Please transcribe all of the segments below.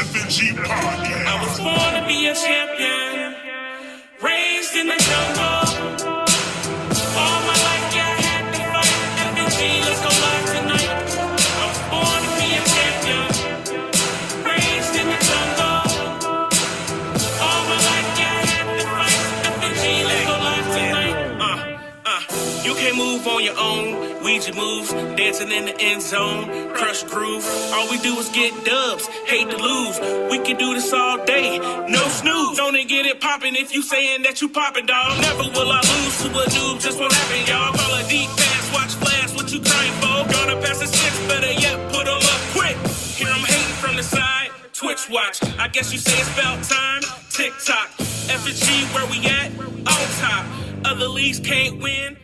FNG Podcast. I was born to be a champion, raised in the jungle. All my life, yeah, I had to fight. FNG, let's go live tonight. I was born to be a champion, raised in the jungle. All my life, yeah, I had to fight. FNG, let's go live tonight. You can't move on your own. Ouija moves, dancing in the end zone. Crush groove. All we do is get dubs. Hate to lose. We can do this all day. No snooze. Don't get it poppin' if you saying that you poppin', dawg. Never will I lose to a noob. Just won't happen, y'all. Call a deep pass. Watch flash. What you crying for? Gonna pass the six. Better yet, put 'em up quick. Hear 'em hating from the side. Twitch watch. I guess you say it's about time. TikTok. FNG, where we at? On top. Other leagues can't win.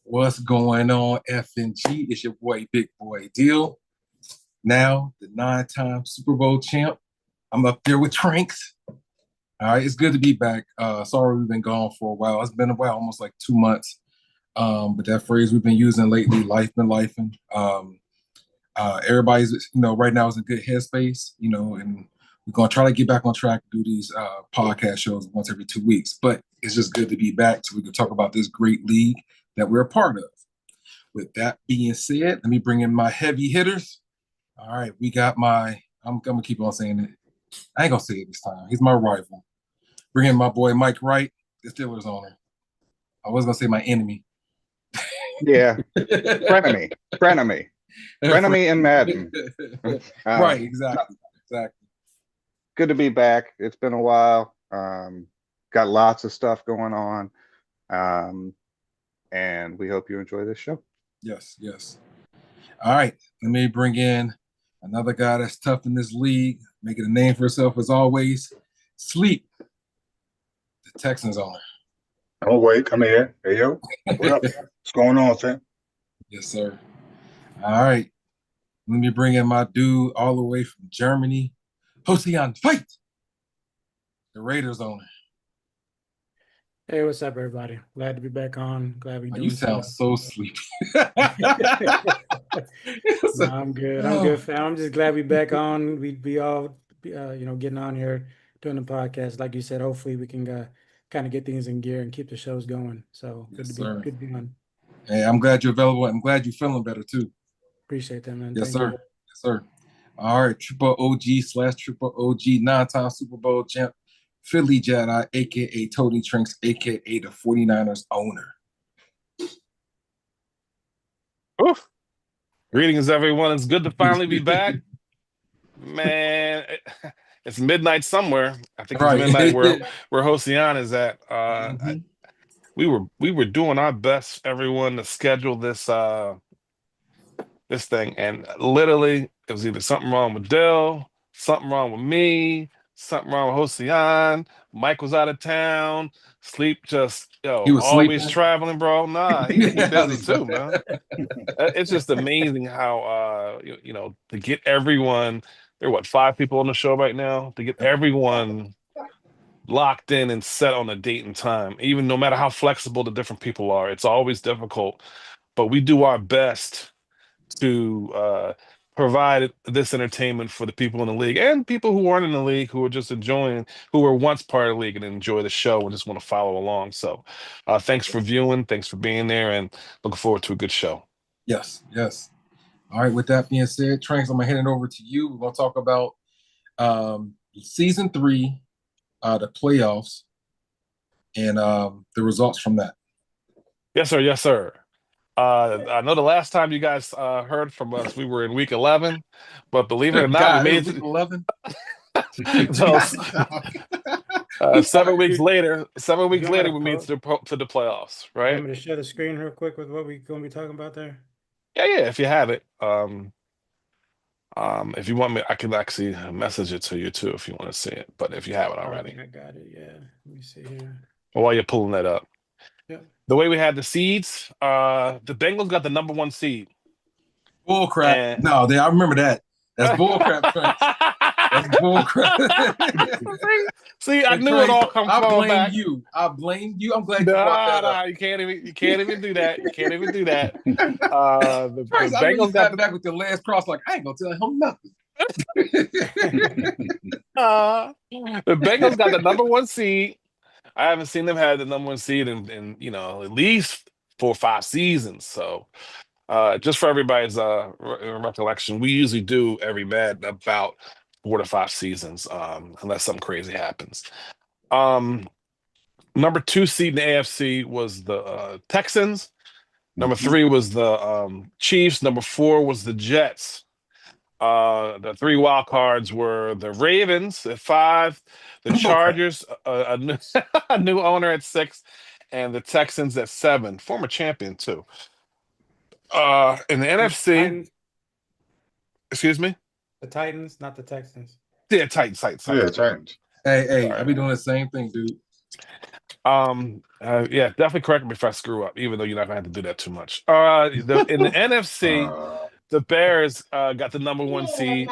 What's going on, FNG? It's your boy, Big Boy Deal. Now, the 9-time Super Bowl champ. I'm up there with Tranks. All right, it's good to be back. Sorry we've been gone for a while. It's been a while, almost like 2 months. But that phrase we've been using lately, life been lifing. Everybody's, right now is in good headspace, and we're going to try to get back on track to do these podcast shows once every 2 weeks. But it's just good to be back so we can talk about this great league that we're a part of. With that being said, let me bring in my heavy hitters. All right, we got I'm gonna keep on saying it. I ain't gonna say it this time. He's my rival. Bring in my boy Mike Wright, the Steelers owner. I was gonna say my enemy. Yeah, frenemy in Madden. Right, exactly. Good to be back. It's been a while. Got lots of stuff going on. And we hope you enjoy this show. Yes. All right, let me bring in another guy that's tough in this league, making a name for himself as always. Sleep, the Texans owner. Oh, wait, come here. Hey, yo. What up? What's going on, Sam? Yes, sir. All right, let me bring in my dude all the way from Germany, Hosian Fight, the Raiders owner. Hey, what's up, everybody? Glad to be back on. Glad we doing. You sound so sleepy. No, I'm good. I'm good, fam. I'm just glad we back on. We all, getting on here doing the podcast. Like you said, hopefully we can kind of get things in gear and keep the shows going. So good to be on. Hey, I'm glad you're available. I'm glad you're feeling better too. Appreciate that, man. Yes, Thank sir. you. Yes, sir. All right, Triple OG/Triple OG, 9-time Super Bowl champ, Philly Jedi, a.k.a. Tony Trinks, a.k.a. the 49ers owner. Oof. Greetings, everyone. It's good to finally be back. Man, it's midnight somewhere. I think it's midnight where Hosian is at. We were doing our best, everyone, to schedule this thing, and literally it was either something wrong with Dell, something wrong with me, something wrong with Hosian. Mike was out of town. Sleep just he was always sleeping. Traveling, bro. Nah, he busy too, man. It's just amazing how to get everyone. There are 5 people on the show right now. To get everyone locked in and set on a date and time, even no matter how flexible the different people are, it's always difficult. But we do our best to provide this entertainment for the people in the league and people who aren't in the league, who are just enjoying, who were once part of the league and enjoy the show and just want to follow along. So thanks for viewing, thanks for being there, and looking forward to a good show. Yes. All right, with that being said, Tranks, I'm going to hand it over to you. We're going to talk about season 3, the playoffs, and the results from that. Yes, sir. I know the last time you guys heard from us, we were in week 11, but believe it or not, we made week 11. So 7 weeks later, we made to the playoffs, right? You want me to share the screen real quick with what we're going to be talking about there? Yeah, if you have it. If you want me, I can actually message it to you too if you want to see it. But if you have it already, I got it. Yeah, let me see here. Well, while you're pulling that up, yeah. The way we had the seeds, the Bengals got the number 1 seed. Bull crap. No, I remember that. That's bull crap. That's bull crap. See, I And knew Trey, it all come I fall blame back. you. I blame you. I'm glad you brought Nah, that up. nah, you can't even do that. You can't even do that. The Trace, I know you Bengals got sat back with your legs crossed, like I ain't gonna tell him nothing. the Bengals got the number one seed. I haven't seen them have the number one seed in at least 4 or 5 seasons. So just for everybody's recollection, we usually do every Madden about 4 to 5 seasons, unless something crazy happens. Number 2 seed in the AFC was the Texans. Number 3 was the Chiefs. Number 4 was the Jets. The 3 wild cards were the Ravens at 5, the Chargers, a new owner at 6, and the Texans at 7. Former champion too. In the NFC, Titans, excuse me. the Titans, not the Texans. Yeah, Titans. Yeah, Titans. Hey, Sorry. I be doing the same thing, dude. Yeah, definitely correct me if I screw up, even though you're not gonna have to do that too much. In the NFC, the Bears got the number 1 seed.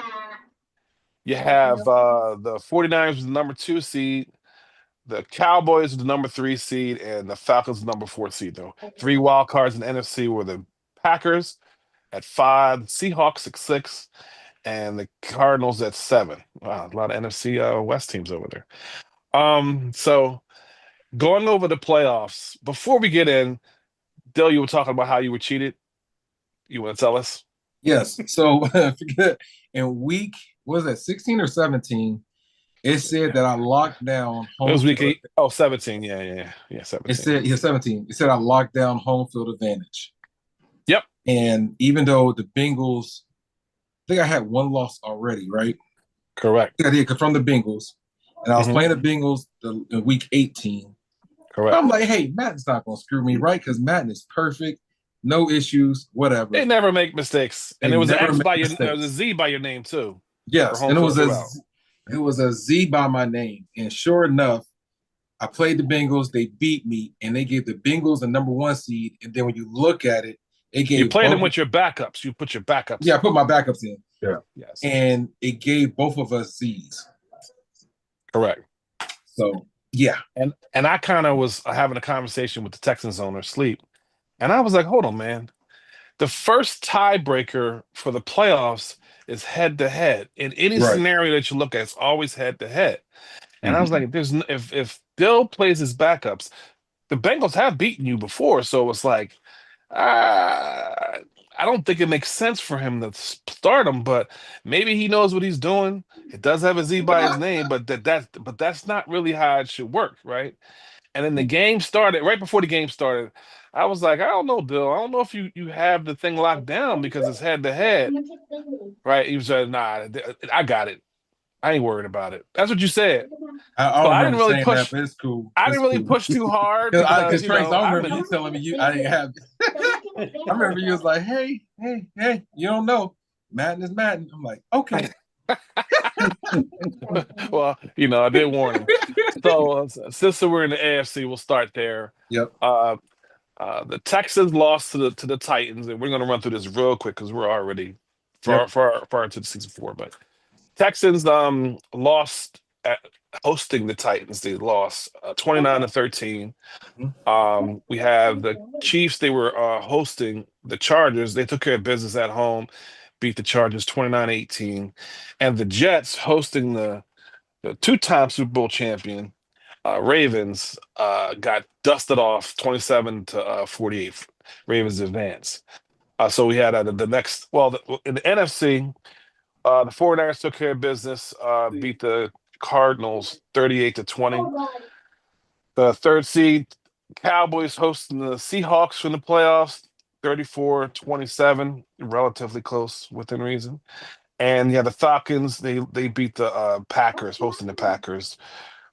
You have the 49ers was the number 2 seed, the Cowboys the number 3 seed, and the Falcons the number 4 seed. Though 3 wild cards in the NFC were the Packers at 5, Seahawks at 6, and the Cardinals at 7. Wow, a lot of NFC West teams over there. So going over the playoffs, before we get in, Dill, you were talking about how you were cheated. You want to tell us? Yes. So forget in week, what was that, 16 or 17? It said that I locked down home. It was week field. 8. Oh, 17. Yeah, 17. It said 17. It said I locked down home field advantage. Yep. And even though the Bengals, I think I had 1 loss already, right? Correct. I did from the Bengals. And I was playing the Bengals in week 18. Correct. I'm like, hey, Madden's not going to screw me, right? Because Madden is perfect, no issues, whatever. They never make mistakes, and They it was an never X make by your, mistakes. there was a Z by your name too. Yes, and it was a Z by my name. And sure enough, I played the Bengals. They beat me, and they gave the Bengals the number 1 seed. And then when you look at it, it gave you played them with your backups. You put your backups. Yeah, I put my backups in. Yeah. Yes. And it gave both of us Z's. Correct. So yeah. And I kind of was having a conversation with the Texans owner, Sleep, and I was like, hold on, man. The first tiebreaker for the playoffs is head to head. In any scenario that you look at, it's always head to head. And I was like, if Bill plays his backups, the Bengals have beaten you before, so it's like, I don't think it makes sense for him to start him, but maybe he knows what he's doing. It does have a Z by his name, but that's not really how it should work, right? And then the game started, right before the game started, I was like, I don't know, Bill. I don't know if you have the thing locked down because it's head to head. Right? He was like, nah, I got it. I ain't worried about it. That's what you said. I didn't really push. That, but it's cool. I didn't really push too hard because Trace, I remember you telling me I didn't have. I remember you was like, hey, you don't know, Madden is Madden. I'm like, okay. Well, I did warn him. So since we're in the AFC, we'll start there. Yep. The Texans lost to the Titans, and we're going to run through this real quick because we're already far into the season 4. But Texans lost at hosting the Titans. They lost 29-13. We have the Chiefs. They were hosting the Chargers. They took care of business at home, beat the Chargers 29-18. And the Jets hosting the 2-time Super Bowl champion Ravens got dusted off 27-48. Ravens advance. So we had the next. Well, in the NFC, the 49ers took care of business, beat the Cardinals 38-20. The 3rd seed Cowboys hosting the Seahawks from the playoffs 34-27, relatively close within reason. And the Falcons, they beat the Packers, hosting the Packers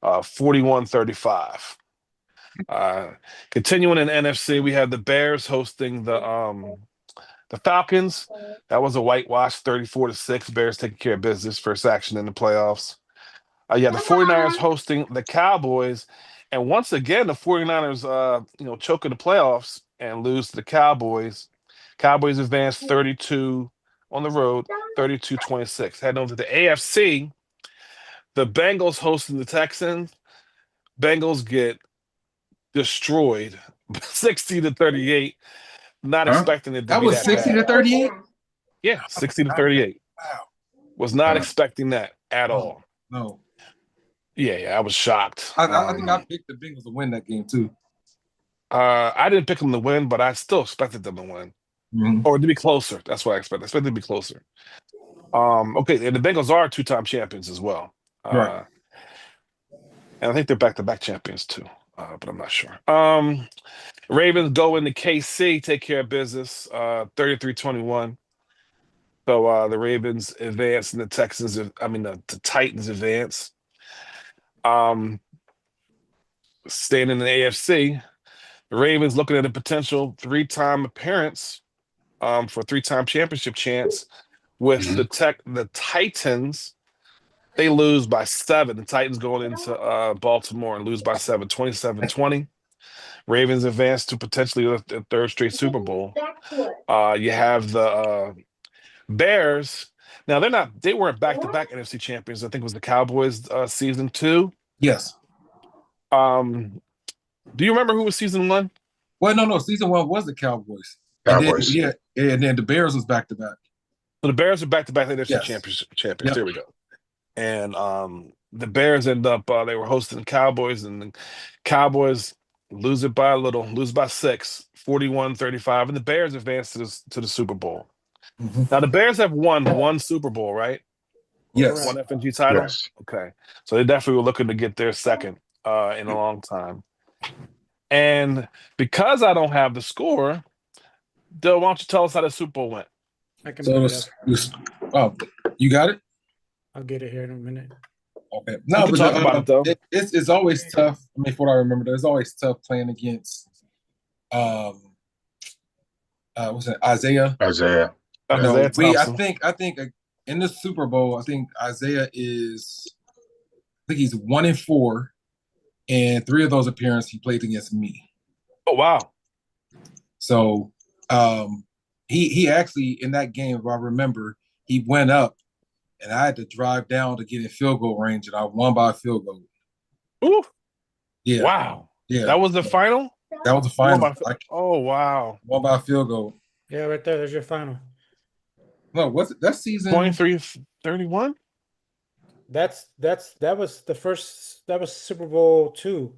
41-35. Continuing in NFC, we have the Bears hosting the Falcons. That was a whitewash, 34-6. Bears taking care of business, first action in the playoffs. The 49ers hosting the Cowboys. And once again, the 49ers choking the playoffs and lose to the Cowboys. Cowboys advance 32 on the road, 32-26. Heading over to the AFC, The Bengals hosting the Texans. Bengals get destroyed 60-38. Not Huh? expecting it to That be was that 60 to bad. 38? Yeah, 60-38. Wow. Was not Huh. expecting that at all. No. Yeah, I was shocked. I think I picked the Bengals to win that game too. I didn't pick them to win, but I still expected them to win. Mhm. Or to be closer. That's what I expected. I expected to be closer. Okay, and the Bengals are two-time champions as well. Right. And I think they're back-to-back champions too, but I'm not sure. Ravens go into KC, take care of business, 33-21. So the Ravens advance and the the Titans advance. Staying in the AFC, the Ravens looking at a potential three-time appearance for a three-time championship chance with Mhm. the Titans. They lose by 7. The Titans going into Baltimore and lose by 7, 27-20. Ravens advance to potentially the third straight Super Bowl. You have the Bears. Now they weren't back-to-back NFC champions. I think it was the Cowboys season 2. Yes. Do you remember who was season 1? Well, no. Season 1 was the Cowboys. And then, Cowboys. and then the Bears was back to back. So the Bears are back-to-back NFC Yes. champions. Yep. There we go. And the Bears end up they were hosting the Cowboys, and the Cowboys lose it by a little, lose by 6, 41-35, and the Bears advance to the Super Bowl. Mhm. Now the Bears have won one Super Bowl, right? Yes. One FNG title. Yes. Okay, so they definitely were looking to get their second in a long time. And because I don't have the score, Dill, why don't you tell us how the Super Bowl went? I can So bring it it up. was, you got it? I'll get it here in a minute. Okay. We No, can but talk about it though. It's always tough. I mean, for what I remember, it's always tough playing against what's that, Isaiah. Isaiah. You know, Isaiah I Thompson. think in the Super Bowl, I think Isaiah he's 1-4, and 3 of those appearances he played against me. Oh wow. So he actually in that game, if I remember, he went up and I had to drive down to get in field goal range, and I won by a field goal. Ooh. Yeah. Wow. Yeah. That was the final? That was the final. Oh wow. Won by a field goal. Yeah, right there. There's your final. No, what's it? That season 23-31? That was Super Bowl 2.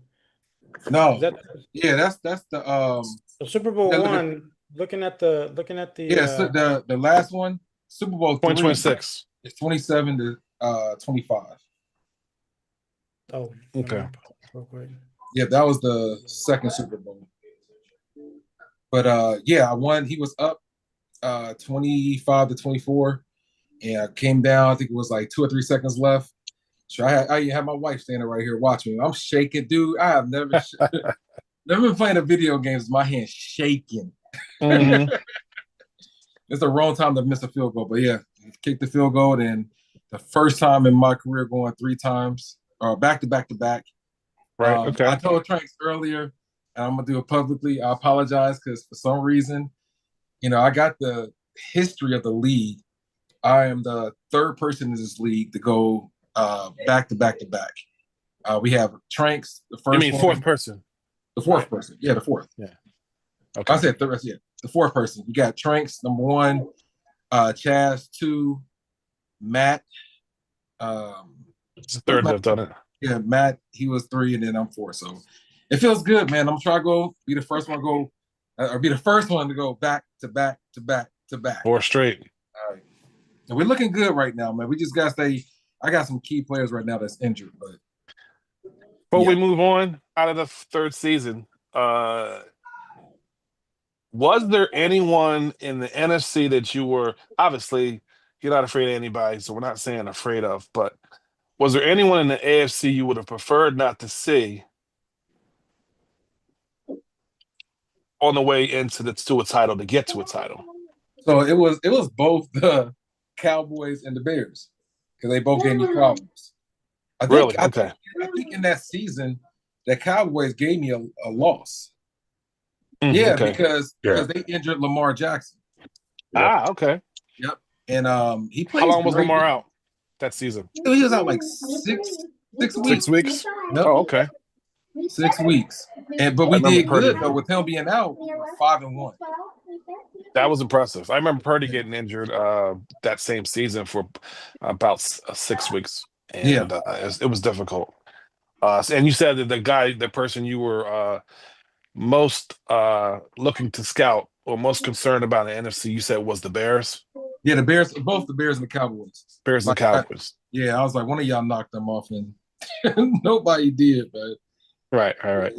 No. That Yeah, that's the so Super Bowl Yeah, 1. Looking at the so the last one, Super Bowl 3. 2026. It's 27-25. Oh, Okay. Yeah, that was the second Super Bowl. But yeah, I won. He was up 25-24, and I came down. I think it was like 2 or 3 seconds left. So I had my wife standing right here watching me. I'm shaking, dude. I have never never been playing a video games. My hand's shaking. Mhm. It's the wrong time to miss a field goal, but yeah, kicked the field goal. And the first time in my career going 3 times, back to back to back. Right. Okay. I told Tranks earlier, and I'm gonna do it publicly. I apologize because for some reason, I got the history of the league. I am the 3rd person in this league to go back to back to back. We have Tranks, the first. You mean 4th person? The 4th person. Yeah, the 4th. Yeah. Okay. I said third. Yeah, the 4th person. You got Tranks, number 1, Chaz, 2, Matt. It's the 3rd that I've done it. Yeah, Matt, he was 3, and then I'm 4. So it feels good, man. I'm trying to be the first one to go, or be the first one to go back to back to back to back. 4 straight. All right. And we're looking good right now, man. We just gotta stay. I got some key players right now that's injured, but Before we yeah. move on out of the 3rd season, was there anyone in the NFC that you were, obviously you're not afraid of anybody, so we're not saying afraid of, but was there anyone in the AFC you would have preferred not to see on the way into to a title, to get to a title? So it was both the Cowboys and the Bears because they both gave me problems. Really? I Okay. think in that season, the Cowboys gave me a loss. Okay. because they injured Lamar Jackson. Ah, okay. Yep. And he played. How long was Lamar out? that season? He was out like 6 weeks. 6 weeks. Yep. Oh, okay. 6 weeks. But I we remember did Purdy. good though with him being out. We were 5-1. That was impressive. I remember Purdy getting injured that same season for about 6 weeks, Yeah. and it was difficult. And you said that the person you were most looking to scout or most concerned about in the NFC, you said was the Bears. Yeah, the Bears, both the Bears and the Cowboys. Bears and Like, Cowboys. I was like, one of y'all knocked them off, and nobody did. But Right. I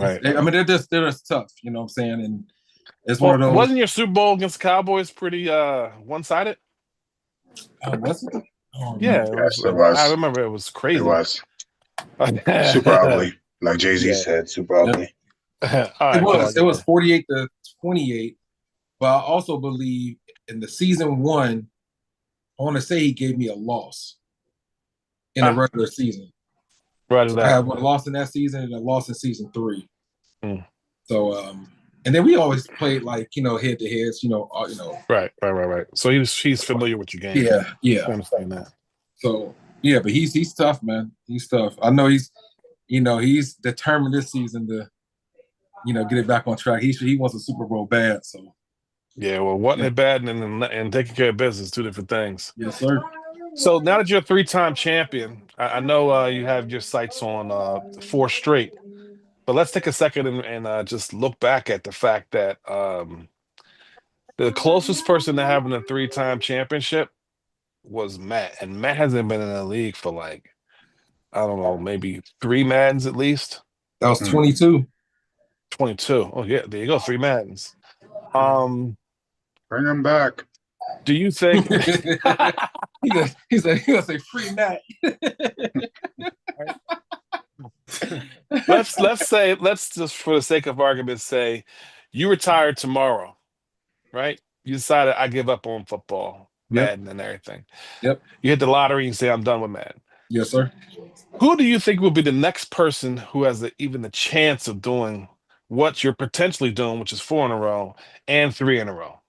mean, they're just tough. You know what I'm saying? And it's one Well, of those. wasn't your Super Bowl against the Cowboys pretty one-sided? Was it? Oh, Yeah, no. it was. Yes, it was. I remember it was crazy. It was super ugly, like Jay-Z Yeah. said, super ugly. All right, It was 48-28. But I also believe in the season one, I want to say he gave me a loss in the regular season. Right. So I had one loss in that season and a loss in season 3. Mm. So and then we always played like, head to heads, Right. So he's familiar with your game. Yeah. I understand that. So yeah, but he's tough, man. He's tough. I know he's determined this season to, get it back on track. He wants a Super Bowl bad. So Yeah, well, wanting it bad and taking care of business, 2 different things. yes, sir. So now that you're a 3-time champion, I know you have your sights on 4 straight, but let's take a second and just look back at the fact that the closest person to having a 3-time championship was Matt, and Matt hasn't been in the league for like, I don't know, maybe 3 Maddens at least. That was 22. 22. Oh yeah, there you go, 3 Maddens. Bring him back. Do you think He's gonna say free Matt. let's just for the sake of argument say you retire tomorrow, right? You decided I give up on football, Madden and everything. Yep. You hit the lottery and say I'm done with Madden. Yes, sir. Who do you think will be the next person who has even the chance of doing what you're potentially doing, which is 4 in a row and 3 in a row?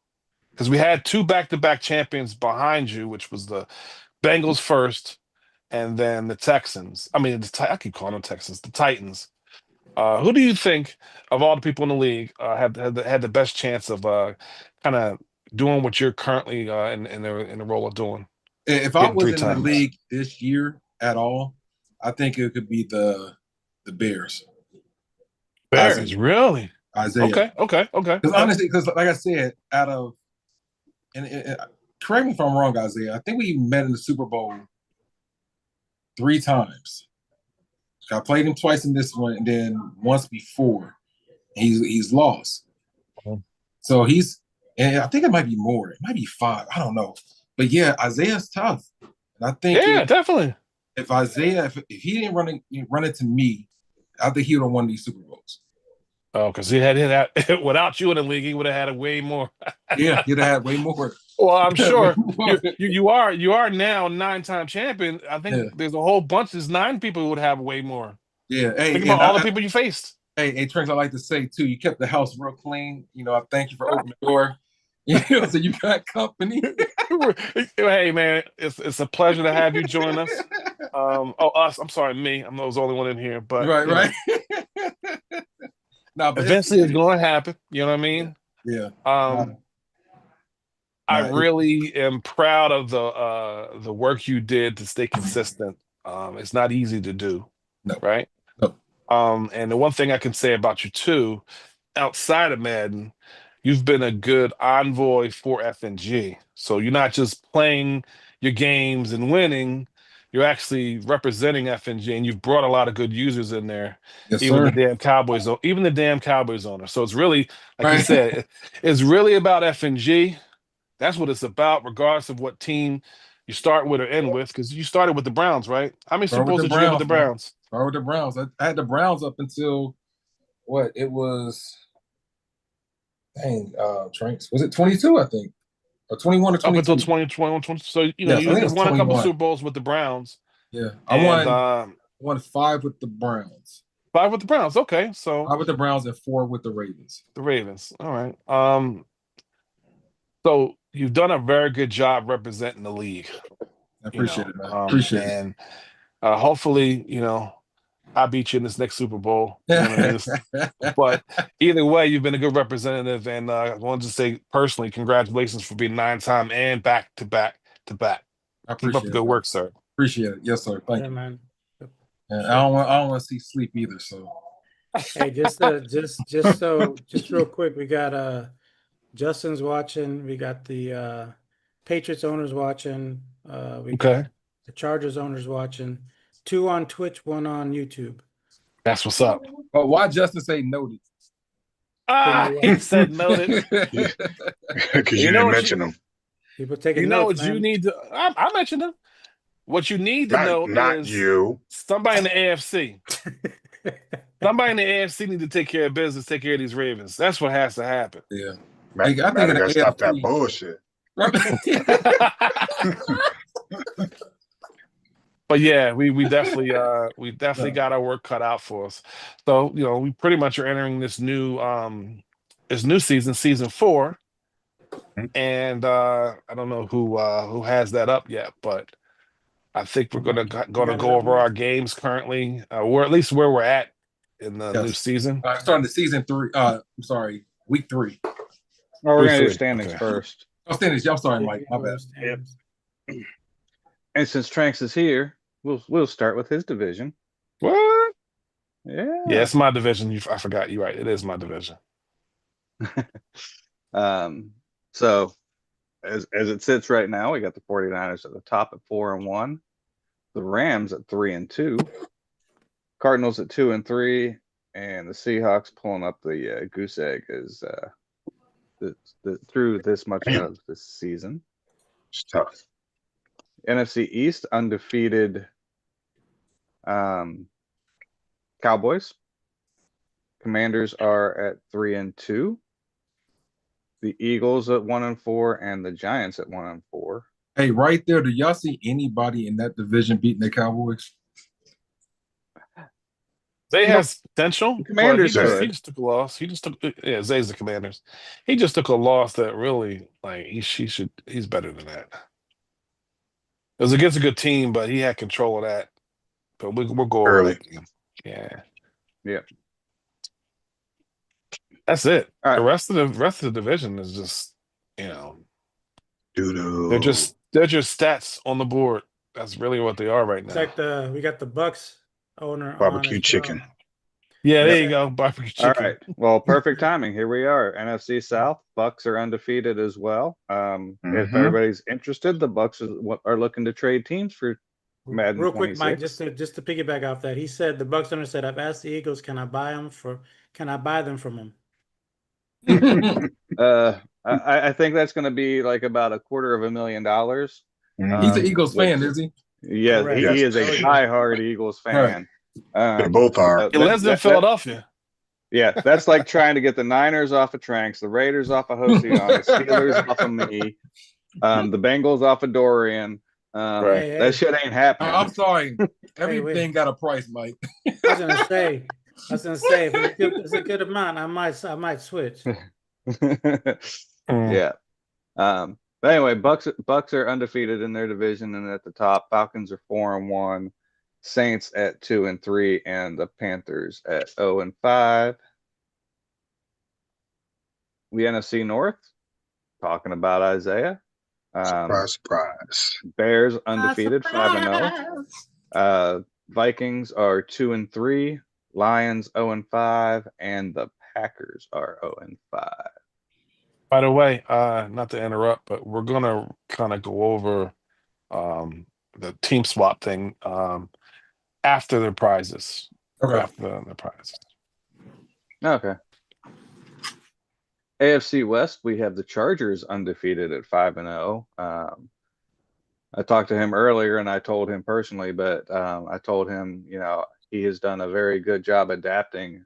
Because we had 2 back-to-back champions behind you, which was the Bengals first, and then the Texans. I mean, I keep calling them Texans, the Titans. Who do you think of all the people in the league had the best chance of kind of doing what you're currently in the role of doing? If I was in the league this year at all, I think it could be the Bears. Bears, Isaiah. really? Isaiah. Okay. Because honestly, like I said, out of and correct me if I'm wrong, Isaiah. I think we met in the Super Bowl 3 times. I played him twice in this one, and then once before. He's lost. So and I think it might be more. It might be 5. I don't know. But yeah, Isaiah's tough. And I think definitely. If Isaiah, if he didn't run into me, I think he would have won these Super Bowls. Oh, because he had without you in the league, he would have had way more. Yeah, he'd have had way more. Well, I'm sure you are now 9-time champion. I think there's a who bunch. There's 9 people who would have way more. Yeah, think about all the people you faced. Hey, Trent, I like to say too, you kept the house real clean. I thank you for opening the door. So you got company. Hey, man, it's a pleasure to have you join us. Us. I'm sorry, me. I'm the only one in here, but right. No, but eventually it's going to happen. You know what I mean? Yeah. I really am proud of the work you did to stay consistent. It's not easy to do. No. Right? No. And the one thing I can say about you too, outside of Madden, you've been a good envoy for FNG. So you're not just playing your games and winning, you're actually representing FNG, and you've brought a lot of good users in there. Yes, even sir. the damn Cowboys owner. So it's really, like you said, it's really about FNG. That's what it's about, regardless of what team you start with or end with, because you started with the Browns, right? How many Super Bowls did you get with the Browns? Start with the Browns. I had the Browns up until what? It was, Tranks. Was it 22, I think? Or 21 or 22? Up until 2021. So, you won a couple Super Bowls with the Browns. Yeah. I won 5 with the Browns. 5 with the Browns. Okay. So 5 with the Browns and 4 with the Ravens. The Ravens. All right. So you've done a very good job representing the league. I appreciate it, man. Um, Appreciate it. and hopefully, I beat you in this next Super Bowl. You know what I mean? But either way, you've been a good representative, and I wanted to say personally, congratulations for being 9-time and back to back to back. I Keep up appreciate the good it. work, sir. Appreciate it. Yes, sir. Thank Yeah, you. man. And I don't want to see sleep either. So Hey, just real quick, we got Justin's watching. We got the Patriots owners watching. We Okay. got the Chargers owners watching. 2 on Twitch, 1 on YouTube. That's what's up. but why Justin say noted? He said noted. Because You you know didn't what mention them. People taking You know notes, what you man. need to. I mentioned him. What you need to know Not is you. somebody in the AFC. Somebody in the AFC need to take care of business, take care of these Ravens. That's what has to happen. Yeah. Matt, I think Matt in the gotta stop that AFC bullshit. But yeah, we definitely got our work cut out for us. So we pretty much are entering this new season 4, and I don't know who has that up yet, but I think we're gonna go over our games currently, or at least where we're at in the new season. Starting the season 3. I'm sorry, week 3. Oh, we're Week gonna do 3, standings okay. first. Oh, standings. I'm sorry, Mike. My bad. Yep. And since Tranks is here, we'll start with his division. What? Yeah. Yeah, it's my division. I forgot. You're right. It is my division. So as it sits right now, we got the 49ers at the top at 4-1, the Rams at 3-2, Cardinals at 2-3, and the Seahawks pulling up the goose egg as through this much of this season. It's tough. NFC East undefeated Cowboys. Commanders are at 3-2. The Eagles at 1-4 and the Giants at 1-4. Hey, right there, do y'all see anybody in that division beating the Cowboys? Zay has potential. The Commanders but he could. just took a loss. Zay's the Commanders. He just took a loss that really, he's better than that. It was against a good team, but he had control of that. But we'll go over that game. Yeah. Yeah. That's it. All right. The rest of the division is just, Doo-doo. they're just stats on the board. That's really what they are right now. It's like we got the Bucks owner Barbecue on chicken. Yeah, there you go. Barbecue chicken. All right. Well, perfect timing. Here we are. NFC South. Bucks are undefeated as well. If everybody's interested, the Bucks are looking to trade teams for Madden Real quick, 26. Mike, just to piggyback off that, he said the Bucks owner said, "I've asked the Eagles, can I buy them from them?" I think that's going to be like about $250,000. He's an Eagles fan, is he? Yeah, Correct. he is a diehard Eagles fan. They both are. He lives in Philadelphia. Yeah, that's like trying to get the Niners off of Tranks, the Raiders off of Hosea, the Steelers off of me, the Bengals off of Dorian. That shit ain't happening. I'm sorry. Everything got a price, Mike. I was gonna say, if it's a good amount, I might switch. Yeah. But anyway, Bucks are undefeated in their division and at the top. Falcons are 4-1, Saints at 2-3, and the Panthers at 0-5. The NFC North, talking about Isaiah. Surprise. Bears undefeated, 5-0. Vikings are 2-3, Lions 0-5, and the Packers are 0-5. By the way, not to interrupt, but we're gonna kind of go over the team swap thing after the prizes. Okay. After the prizes. Okay. AFC West, we have the Chargers undefeated at 5-0. I talked to him earlier and I told him personally, but I told him, he has done a very good job adapting.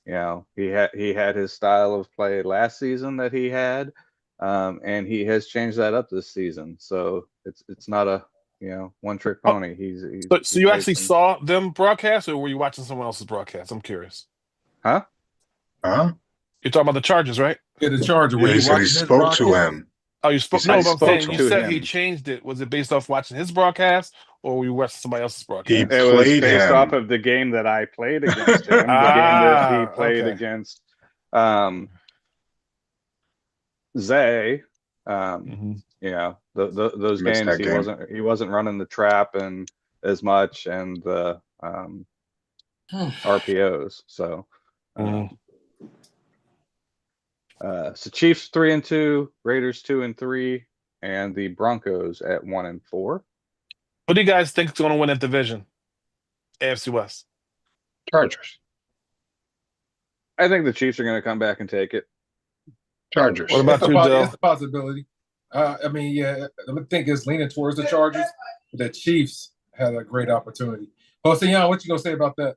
He had his style of play last season that he had, and he has changed that up this season. So it's not a one-trick pony. So you actually saw them broadcast, or were you watching someone else's broadcast? I'm curious. Huh? Huh? You're talking about the Chargers, right? Yeah, the Charger. Yeah, he said he spoke to him. Oh, you spoke. I No, but I'm spoke saying you to said he him. changed it. Was it based off watching his broadcast, or were you watching somebody else's He broadcast? It was played based off him. of the game that I played against him, the game that he played Okay. against Zay. Hmm. You know, those Missed games that game. he wasn't running the trap and as much and the RPOs. So so Chiefs 3-2, Raiders 2-3, and the Broncos at 1-4. What do you guys think is going to win that division? AFC West. Chargers. I think the Chiefs are going to come back and take it. Chargers. What about you, Dill? It's a possibility. I mean, yeah, I think it's leaning towards the Chargers, but the Chiefs had a great opportunity. Jose, what you gonna say about that?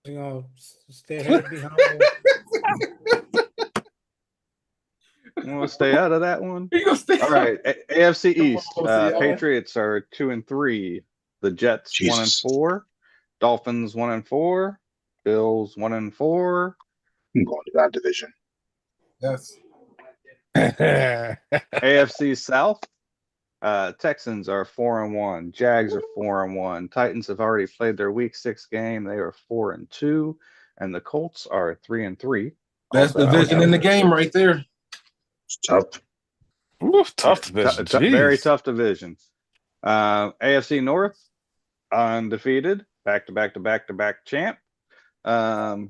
You know, stay ahead, be humble. We'll stay out of that one. You gonna stay All right, AFC East. Jose, Patriots are 2-3. The Jets Jesus. 1-4. Dolphins 1-4. Bills 1-4. I'm going to that division. Yes. AFC South. Texans are 4-1. Jags are 4-1. Titans have already played their Week 6 game. They are 4-2, and the Colts are 3-3. Best Also division in the game right there. It's tough. Oof, tough division. Very Jeez. tough division. AFC North undefeated, back-to-back champ.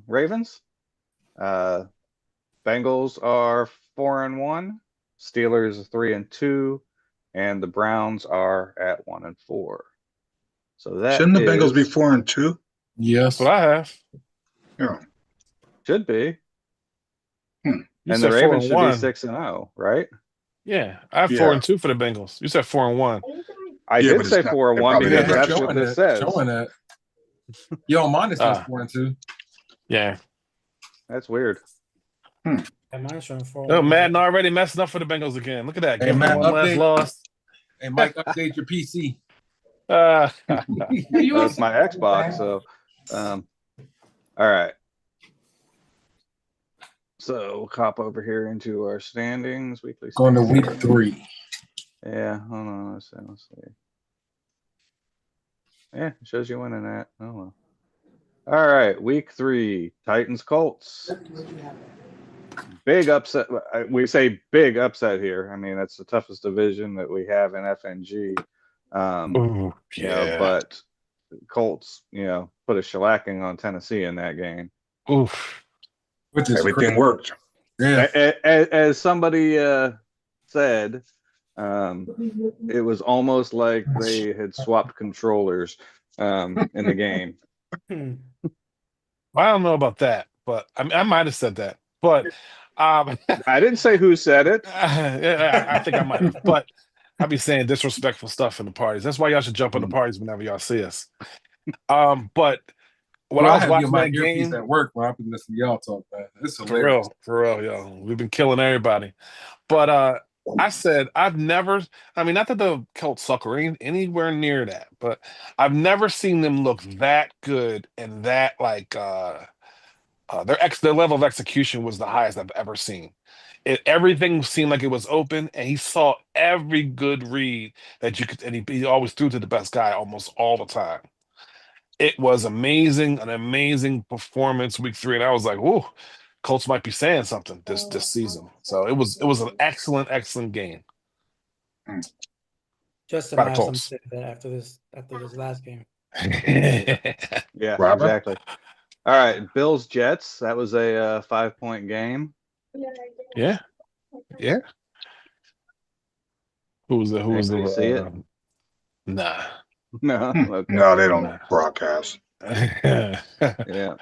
Ravens. Bengals are 4-1. Steelers are 3-2, and the Browns are at 1-4. So that Shouldn't the Bengals be 4-2? That's Yes. what I have. Yeah. should be. You And said the Ravens should be 4-1. 6-0, right? Yeah, I have Yeah. 4-2 for the Bengals. You said 4-1. I Yeah, did but say it's not- 4-1 probably because not that's right. what this says. Showing that. Yo, mine is 4-2. Yeah. That's weird. And mine's showing 4. No, Madden already messing up for the Bengals again. Look at that. Hey, Give them Matt, one last update. loss. Hey, Mike, update your PC. That's my Xbox. So, all right. So we'll hop over here into our standings, weekly. Going to standings. week 3. Yeah, hold on. Let's see. Yeah, it shows you winning that. Oh well. All right, week 3, Titans Colts. Big upset. We say big upset here. I mean, that's the toughest division that we have in FNG. Ooh, yeah. But Colts, put a shellacking on Tennessee in that game. Oof. Which is Everything crazy. worked. Yeah. As somebody said, it was almost like they had swapped controllers in the game. I don't know about that, but I might have said that. But I didn't say who said it. I think I might have. But I be saying disrespectful stuff in the parties. That's why y'all should jump in the parties whenever y'all see us. But when Well, I I was have watching my that earpiece game, at work when I've been listening to y'all talk, man. It's hilarious. for real, yo, we've been killing everybody. But I said I've never. I mean, not that the Celts suck or anywhere near that, but I've never seen them look that good and that their level of execution was the highest I've ever seen. Everything seemed like it was open, and he saw every good read that you could, and he always threw to the best guy almost all the time. It was amazing, an amazing performance week 3, and I was like, "Whoa, Colts might be saying something this season." So it was an excellent game. Justin By the has some Colts. say that after this last game. Yeah, Robert? exactly. All right, Bills Jets. That was a 5-point game. Yeah. Who was Anybody see it? Nah. No. Okay. No, they don't broadcast. Got Yeah.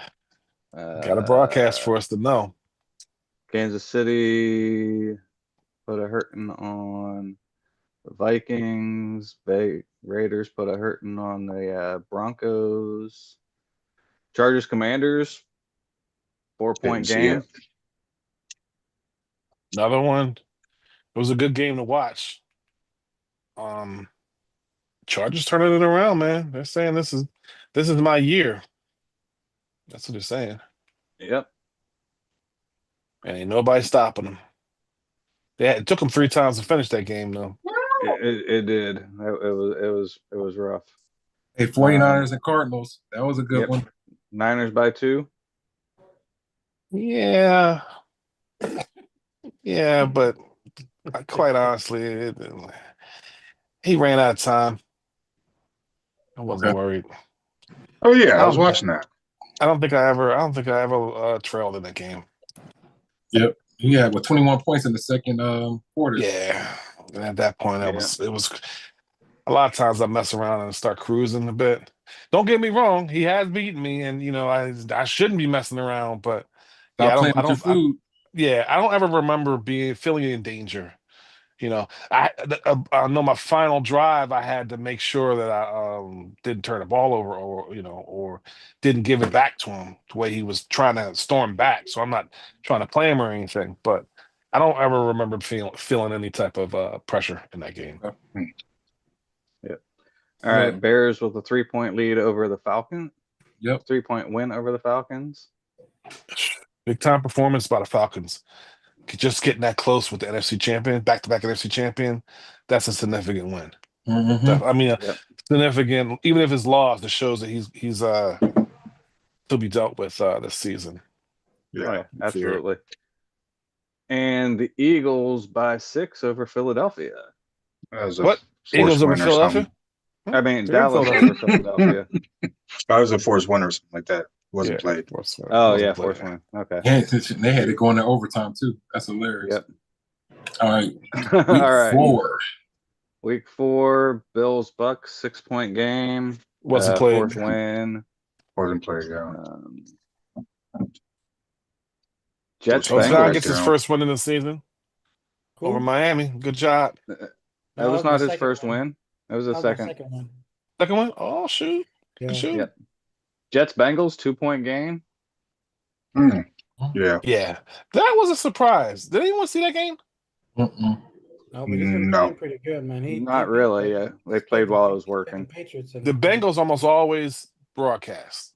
a broadcast for us to know. Kansas City put a hurting on the Vikings. Raiders put a hurting on the Broncos. Chargers Commanders. 4-point Didn't see game. it. Another one. It was a good game to watch. Chargers turning it around, man. They're saying this is my year. That's what they're saying. Yep. And ain't nobody stopping them. It took them 3 times to finish that game, though. It did. It was rough. Hey, 49ers and Cardinals. That was a good Yep. one. Niners by 2. Yeah, yeah, but quite honestly, he ran out of time. I wasn't Okay. worried. Oh yeah, I was watching that. I don't think I ever trailed in that game. Yep. He had 21 points in the second quarter. Yeah, and at that point, it was a lot of times I mess around and start cruising a bit. Don't get me wrong, he has beaten me, and I shouldn't be messing around, but Stop yeah, playing with your food. I don't ever remember feeling in danger. I know my final drive, I had to make sure that I didn't turn the ball over, or didn't give it back to him the way he was trying to storm back. So I'm not trying to play him or anything, but I don't ever remember feeling any type of pressure in that game. Yep. All right, Bears with a 3-point lead over the Falcons. Yep. 3-point win over the Falcons. Big time performance by the Falcons. Just getting that close with the NFC champion, back-to-back NFC champion, that's a significant win. Mm-hmm. I mean, significant. Even if it's lost, it shows that he's to be dealt with this season. Yeah, oh, yeah, absolutely. And the Eagles by 6 over Philadelphia. That was What? Eagles over Philadelphia? I mean, Dallas over Philadelphia. That was a forced win or something like that. Wasn't played. Forced win. Okay. Yeah, they had to go into overtime too. That's hilarious. Yep. All right. All right. 4. Week 4, Bills Bucks 6-point game. Wasn't played. Fourth win. Wasn't played. Yeah. Jets. Bengals Bengals gets his first win in the season over Miami. Good job. That was not his first win. That was his second. Second one? Oh shoot! Yeah. Shoot. Yep. Jets Bengals 2-point game. Yeah. Yeah, that was a surprise. Did anyone see that game? No, but he's been playing pretty good, man. Not really. Yeah, they played while I was working. The Bengals almost always broadcast.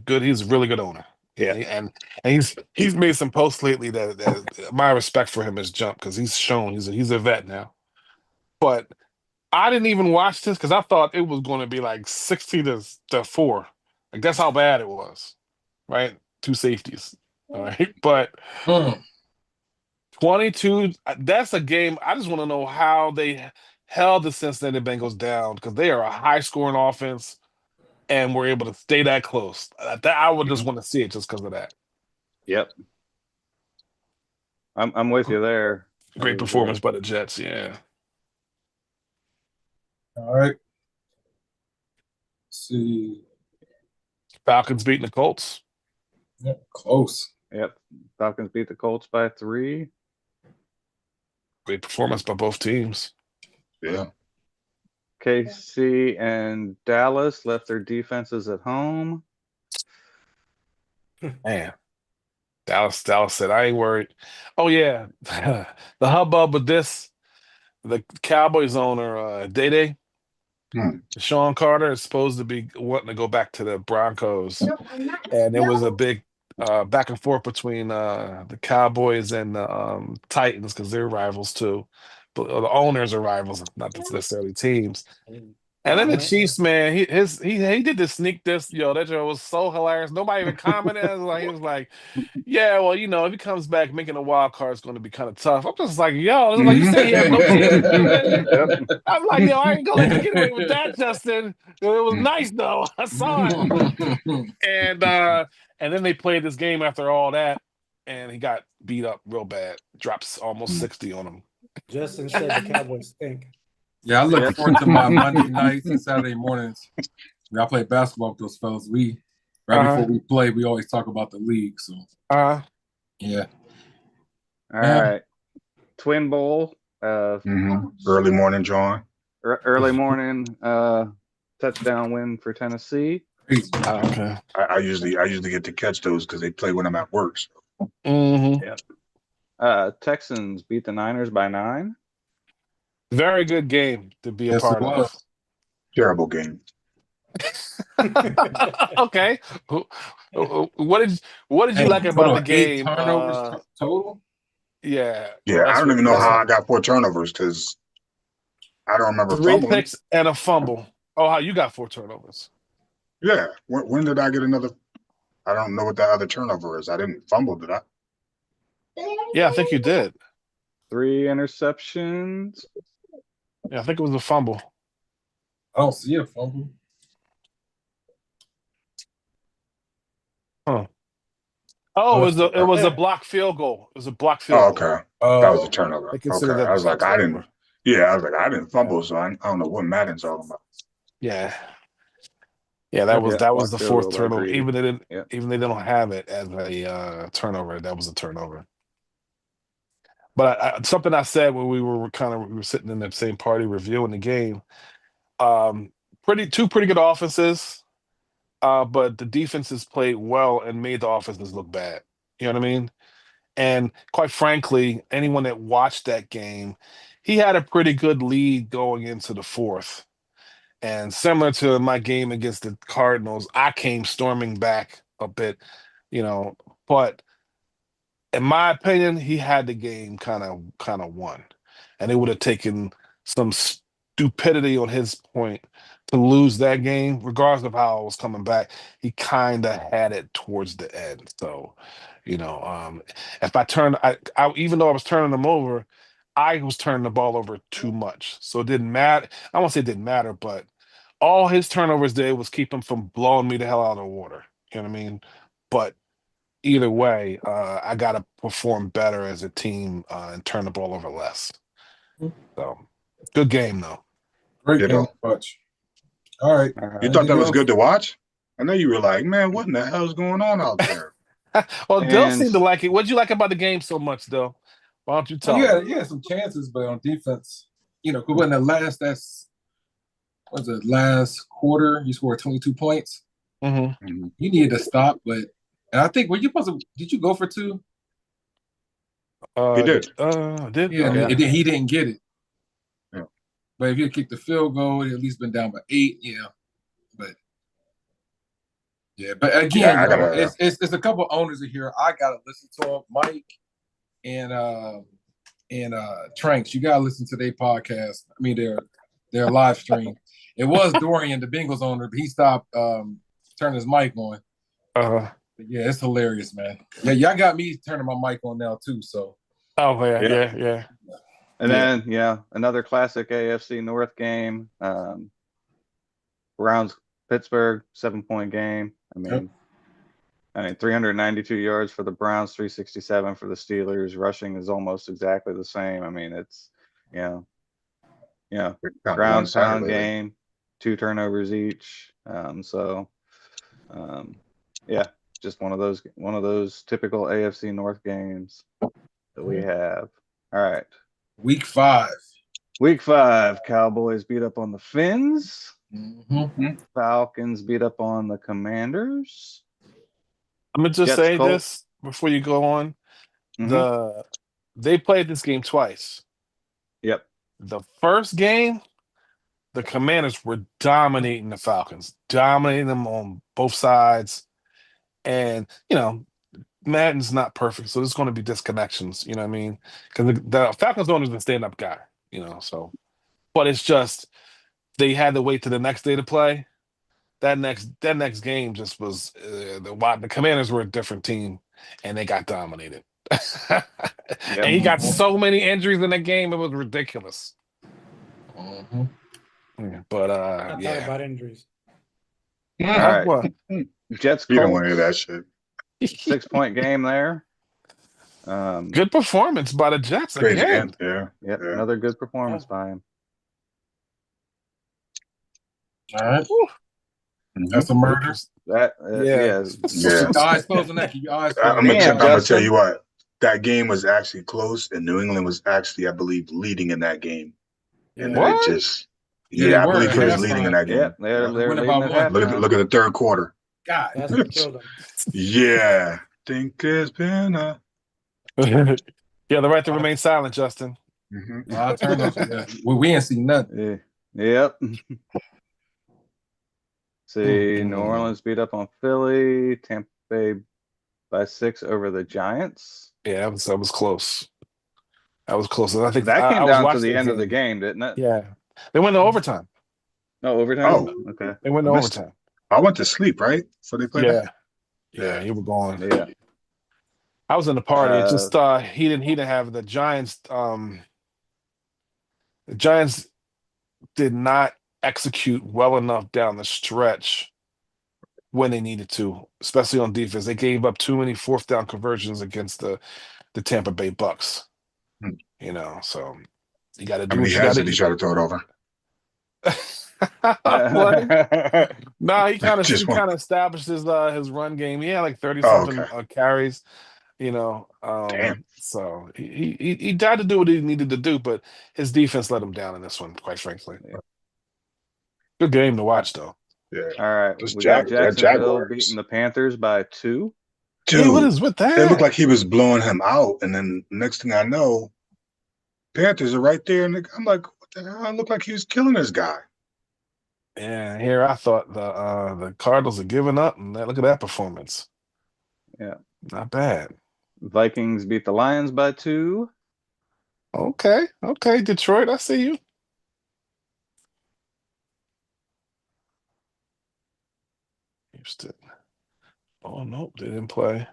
He's a really good owner. Yeah, and he's made some posts lately that my respect for him has jumped because he's shown he's a vet now. But I didn't even watch this because I thought it was going to be like 60-4. Like that's how bad it was, right? 2 safeties, all right. But 22. That's a game. I just want to know how they held the Cincinnati Bengals down because they are a high-scoring offense and were able to stay that close. I would just want to see it just because of that. Yep. I'm with you there. Great performance by the Jets. Yeah. All right. Let's see. Falcons beating the Colts. Yep, close. Yep. Falcons beat the Colts by 3. Great performance by both teams. Yeah. KC and Dallas left their defenses at home. Man. Dallas said, I ain't worried. Oh, yeah. The hubbub with this, the Cowboys owner, Day, Sean Carter, is supposed to be wanting to go back to the Broncos. And it was a big back and forth between the Cowboys and the Titans because they're rivals too. But the owners are rivals, not necessarily teams. And then the Chiefs, man, he did the sneak this, that joke was so hilarious. Nobody even commented. He was like, yeah, well, if he comes back, making a wild card is going to be kind of tough. I'm just like, like you said, he has no chance. I'm like, I ain't gonna let you get away with that, Justin. It was nice though. I saw it. And then they played this game after all that, and he got beat up real bad. Drops almost 60 on him. Justin said the Cowboys stink. Yeah, I look forward to my Monday nights and Saturday mornings. I play basketball with those fellas. Before we play, we always talk about the league. So yeah. All right. Twin Bowl. Early morning, John. Early morning touchdown win for Tennessee. Okay. I usually get to catch those because they play when I'm at work. So. Yeah. Texans beat the Niners by 9. Very good game to be a part of. Terrible game. Okay. What did you like about the game? Turnovers total? Yeah. Yeah, I That's don't what even know that's how what I got 4 turnovers because I don't remember 3 fumbling. picks and a fumble. Oh, how you got 4 turnovers? Yeah, when did I get another? I don't know what that other turnover is. I didn't fumble, did I? Yeah, I think you did. 3 interceptions. Yeah, I think it was a fumble. I don't see a fumble. Huh. Oh, it was a blocked field goal. It was a blocked Oh, field goal. okay. That was a Oh, turnover. They Okay, consider that I a was like, I didn't. turnover. Yeah, I was like, I didn't fumble, so I don't know what Madden's all about. Yeah. Yeah, Yep, that was blocked the field 4th goal by turnover. Greedy. Yep. Even they don't have it as a turnover. That was a turnover. But something I said when we were sitting in the same party reviewing the game. Um, two pretty good offenses, but the defenses played well and made the offenses look bad. You know what I mean? And quite frankly, anyone that watched that game, he had a pretty good lead going into the 4th. And similar to my game against the Cardinals, I came storming back a bit, you know, but in my opinion, he had the game kind of won, and it would have taken some stupidity on his point to lose that game, regardless of how I was coming back. He kind of had it towards the end, so if I even though I was turning them over, I was turning the ball over too much, so it didn't matter. I won't say it didn't matter, but all his turnovers did was keep him from blowing me the hell out of the water. You know what I mean? But either way, I got to perform better as a team and turn the ball over less. So, good game though. great You game know, to watch. All right. All you right. thought that Anything was else? good to watch? I know you were like, man, what in the hell's going on out there? Well, Dill And seemed to like it. What'd you like about the game so much, Dill? Why don't you Well, tell me? you had some chances, but on defense, because when the last quarter, you scored 22 points. Mm-hmm. Mhm. You needed to stop, and I think were you supposed to? Did you go for 2? He did. Did Yeah, okay. and then he didn't get it. Yeah. But if you had kicked the field goal, he'd at least been down by 8. Yeah, but but again, Yeah, I yo, gotta. it's a couple owners in here. I gotta listen to them, Mike and Tranks. You gotta listen to their podcast. I mean, their live stream. It was Dorian, the Bengals owner, but he stopped turning his mic on. Uh, But yeah, it's hilarious, man. Yeah, y'all got me turning my mic on now too. So oh Yeah. yeah. and then another classic AFC North game. Browns Pittsburgh 7-point game. I mean 392 yards for the Browns, 367 for the Steelers. Rushing is almost exactly the same. I mean it's you know Kind of ground one-sided pound lately. game, 2 turnovers each. Yeah, just one of those typical AFC North games that we have. All right. week 5. Week 5, Cowboys beat up on the Finns. Mm-hmm. Falcons beat up on the Commanders. I'm gonna just Jets say Colts. this before you go on. Mhm. They played this game twice. Yep. The first game, the Commanders were dominating the Falcons, dominating them on both sides. And, Madden's not perfect, so there's going to be disconnections, you know what I mean? Because the Falcons owner is a stand up guy, but it's just they had to wait to the next day to play. That next game just was the Commanders were a different team and they got dominated. And he got so many injuries in that game, it was ridiculous. Mm-hmm. Yeah, but Not talk yeah. about injuries. All right. What? Jets You don't want to hear that Colts. shit. 6-point game there. Good performance by the Jets Crazy again. end. Yeah. Yep, Yeah. another good performance by him. All right. Mhm. That's a murder. That Yeah. Yeah. Keep your eyes closed on that. Keep your eyes closed. I'm Damn, gonna tell Justin. you what. That game was actually close, and New England was actually, I believe, leading in that game. And then Yeah. it What? just, Yeah, they I were believe at he was leading in halftime. that Yeah, game. they're They went leading about at 1. halftime. Look at the third quarter. God. That's what killed him. Yeah. Think it's been a. Yeah, the right to remain silent, Justin. Mhm. I turned off. Yeah. Well, we ain't seen nothing. Yep. See, New Mm-mm. Orleans beat up on Philly. Tampa Bay by 6 over the Giants. Yeah, that was close. That was close. I think That I came was down to watching the end of the game, didn't it? Yeah, they went to overtime. No overtime. Oh, Okay. They went I to missed it. overtime. I went to sleep, right? So they played Yeah, that? yeah, you were gone. Yeah. I was in the party. It just he didn't have the Giants. The Giants did not execute well enough down the stretch when they needed to, especially on defense. They gave up too many fourth down conversions against the Tampa Bay Bucks. Hmm. You know, so you got to How do many what you heads got did he try to throw it over? to. No, he kind of Just one. established his run game. He had like 30 Oh, something okay. carries. You know, Damn. so he tried to do what he needed to do, but his defense let him down in this one, quite frankly. Yeah. Good game to watch, though. Yeah. All right. Those We got that Jacksonville Jaguars. beating the Panthers by 2. Yeah, what Dude, is with it looked that? like he was blowing him out, and then next thing I know, Panthers are right there, and I'm like, what the hell? It looked like he was killing this guy. Yeah, here I thought the Cardinals are giving up, and look at that performance. Yeah. Not bad. Vikings beat the Lions by 2. Okay, Detroit, I see you. Houston. Oh nope, they didn't play.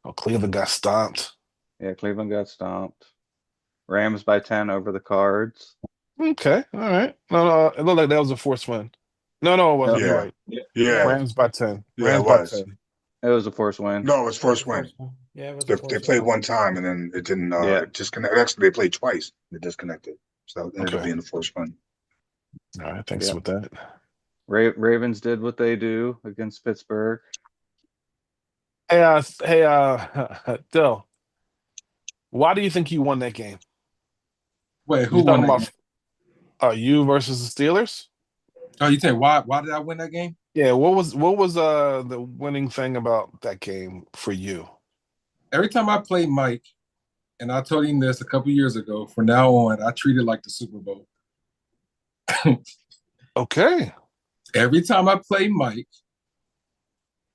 Oh, Cleveland got stomped. Yeah, Cleveland got stomped. Rams by 10 over the Cards. Okay, all right. No, it looked like that was a forced win. No, it wasn't. Yeah. You're right. Yeah. Rams by 10. Yeah, Rams it by was. 10. It was a forced win. No, it was first win. Yeah, it was They a forced played win. one time, and then it didn't Yeah. disconnect. Actually, they played twice. They disconnected. So it ended up Okay. being the first one. All right, thanks Yeah. with that. Ravens did what they do against Pittsburgh. Hey, Dill, why do you think you won that game? Wait, You who talking won that about you versus the Steelers? game? Oh, you tell why did I win that game? Yeah, what was the winning thing about that game for you? Every time I play Mike, and I told him this a couple years ago, from now on, I treat it like the Super Bowl. Okay. Every time I play Mike,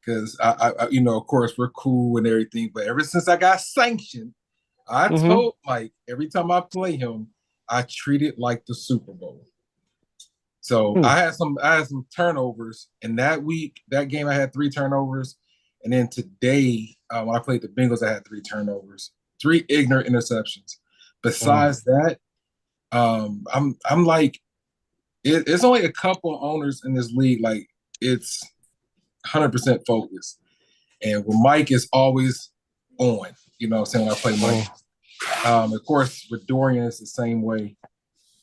because I, of course we're cool and everything, but ever since I got sanctioned, I told Mike every time I play him, I treat it like the Super Bowl. So I had some turnovers, and that game I had 3 turnovers, and then today when I played the Bengals, I had 3 turnovers, 3 ignorant interceptions. Besides that, I'm like, it's only a couple of owners in this league, like it's 100% focused, and when Mike is always on, you know what I'm saying, when I play Mike. Of course, with Dorian, it's the same way.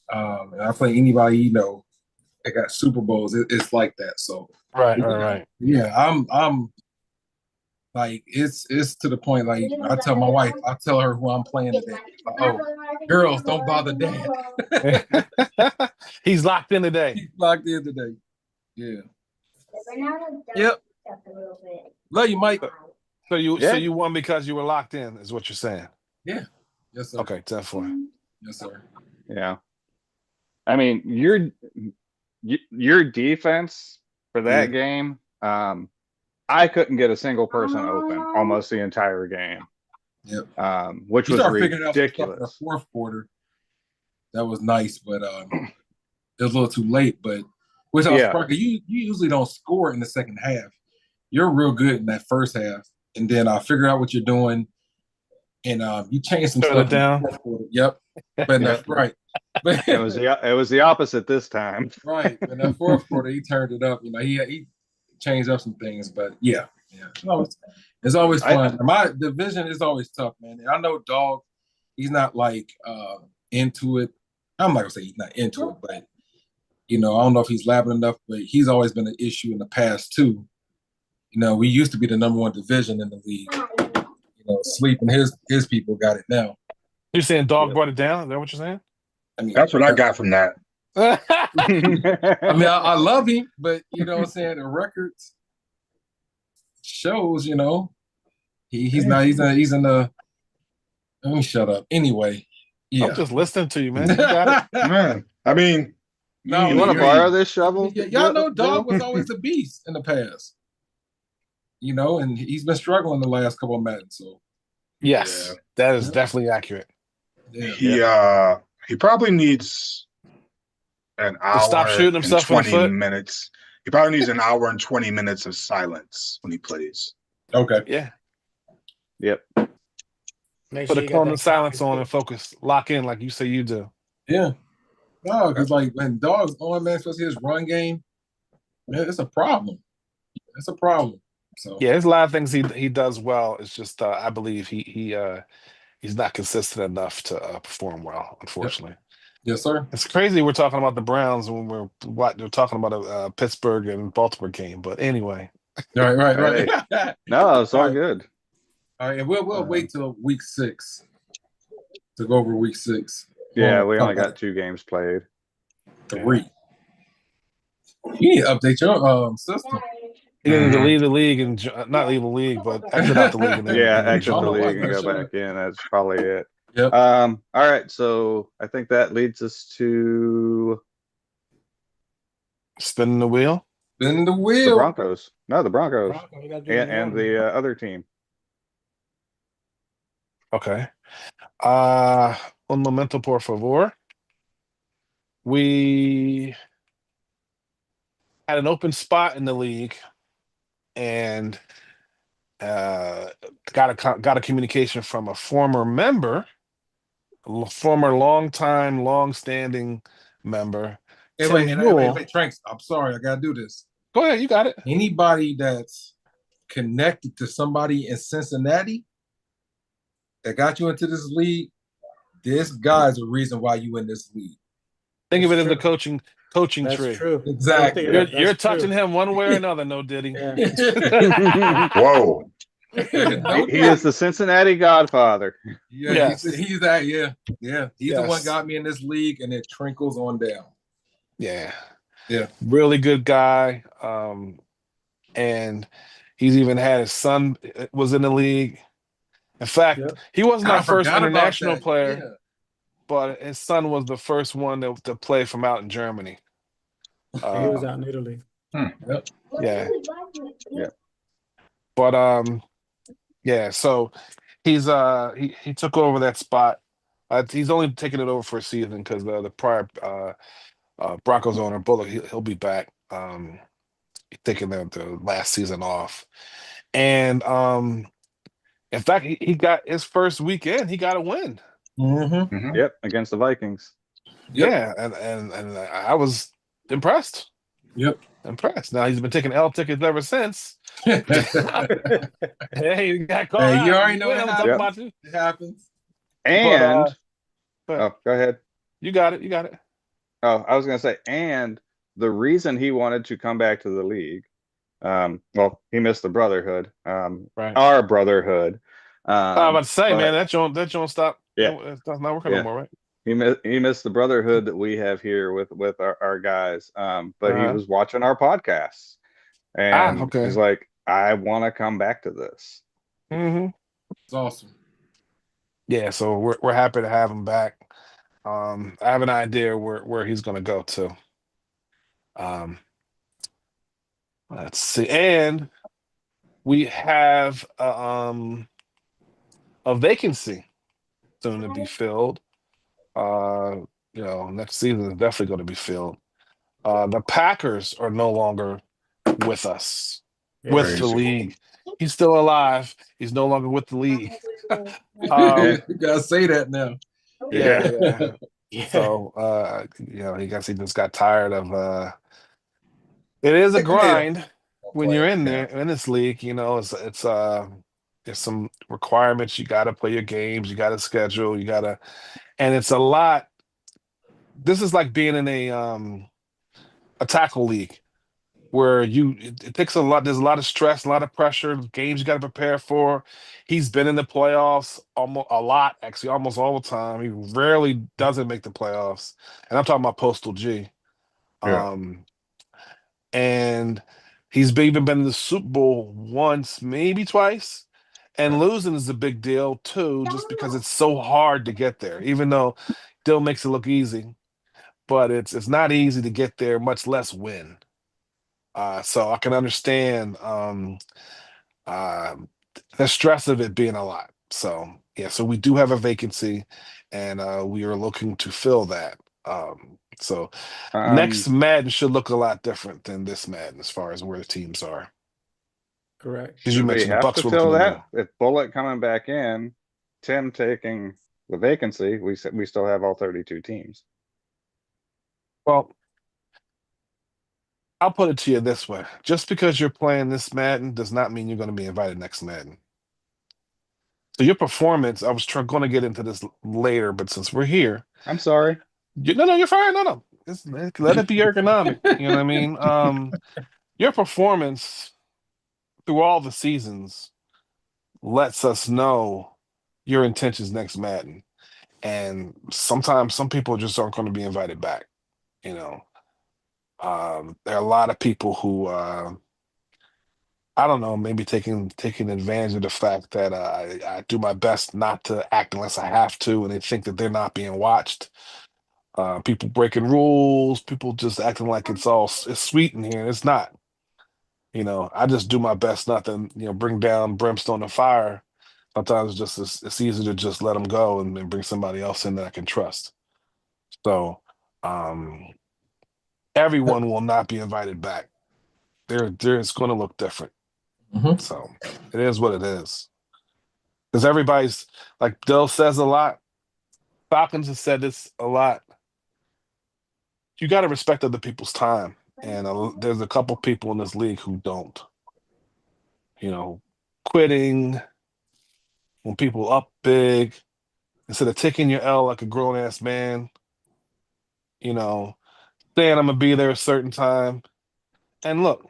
And I play anybody, that got Super Bowls. It's like that. So Right. yeah, I'm like it's to the point. Like I tell my wife, I tell her who I'm playing today. Like, oh, girls, don't bother Dad. He's locked in today. He's locked in today. Yeah. Yep. Love you, Mike. So you won because you were locked in, is what you're saying? Yeah. Yes, sir. Okay, 10-4. Yes, sir. Yeah. I mean, your defense for that game, I couldn't get a single person open almost the entire game. Yep. Which was ridiculous. In the fourth quarter. That was nice, but it was a little too late. But which I was surprised, you usually don't score in the second half. You're real good in that first half, and then I figure out what you're doing, and you change some stuff down. in the fourth quarter. Yep. But that's right. But it was the opposite this time. Right. In that fourth quarter, he turned it up. He changed up some things, but yeah. It's always fun. My division is always tough, man. I know Dog, he's not like into it. I'm not gonna say he's not into it, but I don't know if he's labbing enough, but he's always been an issue in the past too. We used to be the number 1 division in the league. Sleep and his people got it now. You're saying Dog brought it down? Is that what you're saying? I mean, that's what I got from that. I mean, I love him, but you know what I'm saying? The records shows, he's in the. Let me shut up. Anyway, yeah. I'm just listening to you, man. You got it. Man, I mean, no, you want to borrow this shovel? Y'all know Dog was always a beast in the past. And he's been struggling the last couple of Madden. So yes, that is definitely accurate. He probably needs an To stop hour shooting and himself in the 20 foot. minutes. He probably needs an hour and 20 minutes of silence when he plays. Okay. Yeah. Yep. Make Put sure a you got cone that of silence on coffee and focus. Lock in like you say you do. Yeah. No, because like when Dog's on, man, especially his run game, man, it's a problem. It's a problem. So Yeah, there's a lot of things he does well. It's just I believe he's not consistent enough to perform well, unfortunately. yes, sir. It's crazy we're talking about the Browns when we're talking about a Pittsburgh and Baltimore game. But anyway, Right. No, it's all All right. good. All right, and we'll wait till week 6 to go over week 6. Yeah, We'll we talk only about got 2 games played. 3. You need to update your system. you need to Mhm. leave the league and not leave the league, but exit out the league and then Yeah, and then exit the Oh, join. I league and go should've. back in. That's probably it. Yep. All right, so I think that leads us to Spinning the wheel. Spin the the wheel. Broncos. No, the Broncos Bronco, you gotta do it in and order. the other team. Okay. Un momento, por favor. We had an open spot in the league and got a communication from a former member, former long-standing member, Hey, Tim Yule. Tranks. I'm sorry, I gotta do this. Go ahead, you got it. Anybody that's connected to somebody in Cincinnati that got you into this league, this guy's the reason why you in this league. Think of it That's as the true. coaching That's tree. true. Exactly. You're That's touching true. him one way or another, no Diddy. Yeah. Whoa. He is the Cincinnati Godfather. Yeah, Yes. he's that. Yeah. He's the one Yes. got me in this league, and it trickles on down. Yeah. Yeah. Really good guy. And he's even had his son was in the league. In fact, Yep. he wasn't I our first forgot about international that. player, but his son was the first one to play from out in Germany. He was out in Italy. Yep. Yeah. Yeah. But yeah, so he's he took over that spot. He's only taking it over for a season because the prior Broncos owner Bullock he'll be back. Taking the last season off, and in fact he got his first weekend. He got a win. Mm-hmm. Yep, against the Vikings. Yep. Yeah, and I was impressed. Yep. Impressed. Now he's been taking L tickets ever since. Hey, he got caught Hey, out. you already know Well, it I'm happens. talking about you. It happens. And But, go ahead. you got it. You got it. Oh, I was gonna say, and the reason he wanted to come back to the league, well, he missed the brotherhood, Right. our brotherhood. I was about to say, but- man, that don't stop. Yeah. It's not working Yeah. no more, right? He missed the brotherhood that we have here with our guys. But he Uh-huh. was watching our podcasts, and okay. he's like, I want to come back to this. Mm-hmm. It's awesome. Yeah, so we're happy to have him back. I have an idea where he's gonna go to. Let's see, and we have a vacancy soon to be filled. Next season is definitely going to be filled. The Packers are no longer with us, with the Crazy. league. He's still alive. He's no longer with the league. You gotta say that now. Yeah. Yeah. So, he just got tired of. It is a grind when you're in there in this league. It's there's some requirements. You got to play your games. You got to schedule. And it's a lot. This is like being in a tackle league where it takes a lot. There's a lot of stress, a lot of pressure, games you got to prepare for. He's been in the playoffs almost a lot, actually, almost all the time. He rarely doesn't make the playoffs, and I'm talking about Postal G. Yeah. And he's even been in the Super Bowl once, maybe twice, and losing is a big deal too, just because it's so hard to get there. Even though Dill makes it look easy, but it's not easy to get there, much less win. So I can understand the stress of it being a lot. So Yeah, so we do have a vacancy, and we are looking to fill that. So next Madden should look a lot different than this Madden as far as where the teams are. Correct. Because you Should we mentioned the have Bucks to were fill looking to that? If Bullock coming back in, Tim taking the vacancy, we still have all 32 teams. Well, I'll put it to you this way. Just because you're playing this Madden does not mean you're going to be invited next Madden. So your performance, I was going to get into this later, but since we're here, I'm sorry. no, you're fine. No. Let it be ergonomic. You know what I mean? Your performance through all the seasons lets us know your intentions next Madden. And sometimes some people just aren't going to be invited back. You know, there are a lot of people who I don't know, maybe taking advantage of the fact that I do my best not to act unless I have to, and they think that they're not being watched. People breaking rules, people just acting like it's sweet in here, and it's not. You know, I just do my best not to bring down brimstone and fire. Sometimes it's easy to just let them go and then bring somebody else in that I can trust. So everyone will not be invited back. It's going to look different. So it is what it is. Because everybody's, like Dill says a lot, Falcons have said this a lot. You got to respect other people's time. And there's a couple people in this league who don't. You know, quitting when people up big, instead of taking your L like a grown ass man, you know, saying I'm going to be there a certain time. And look,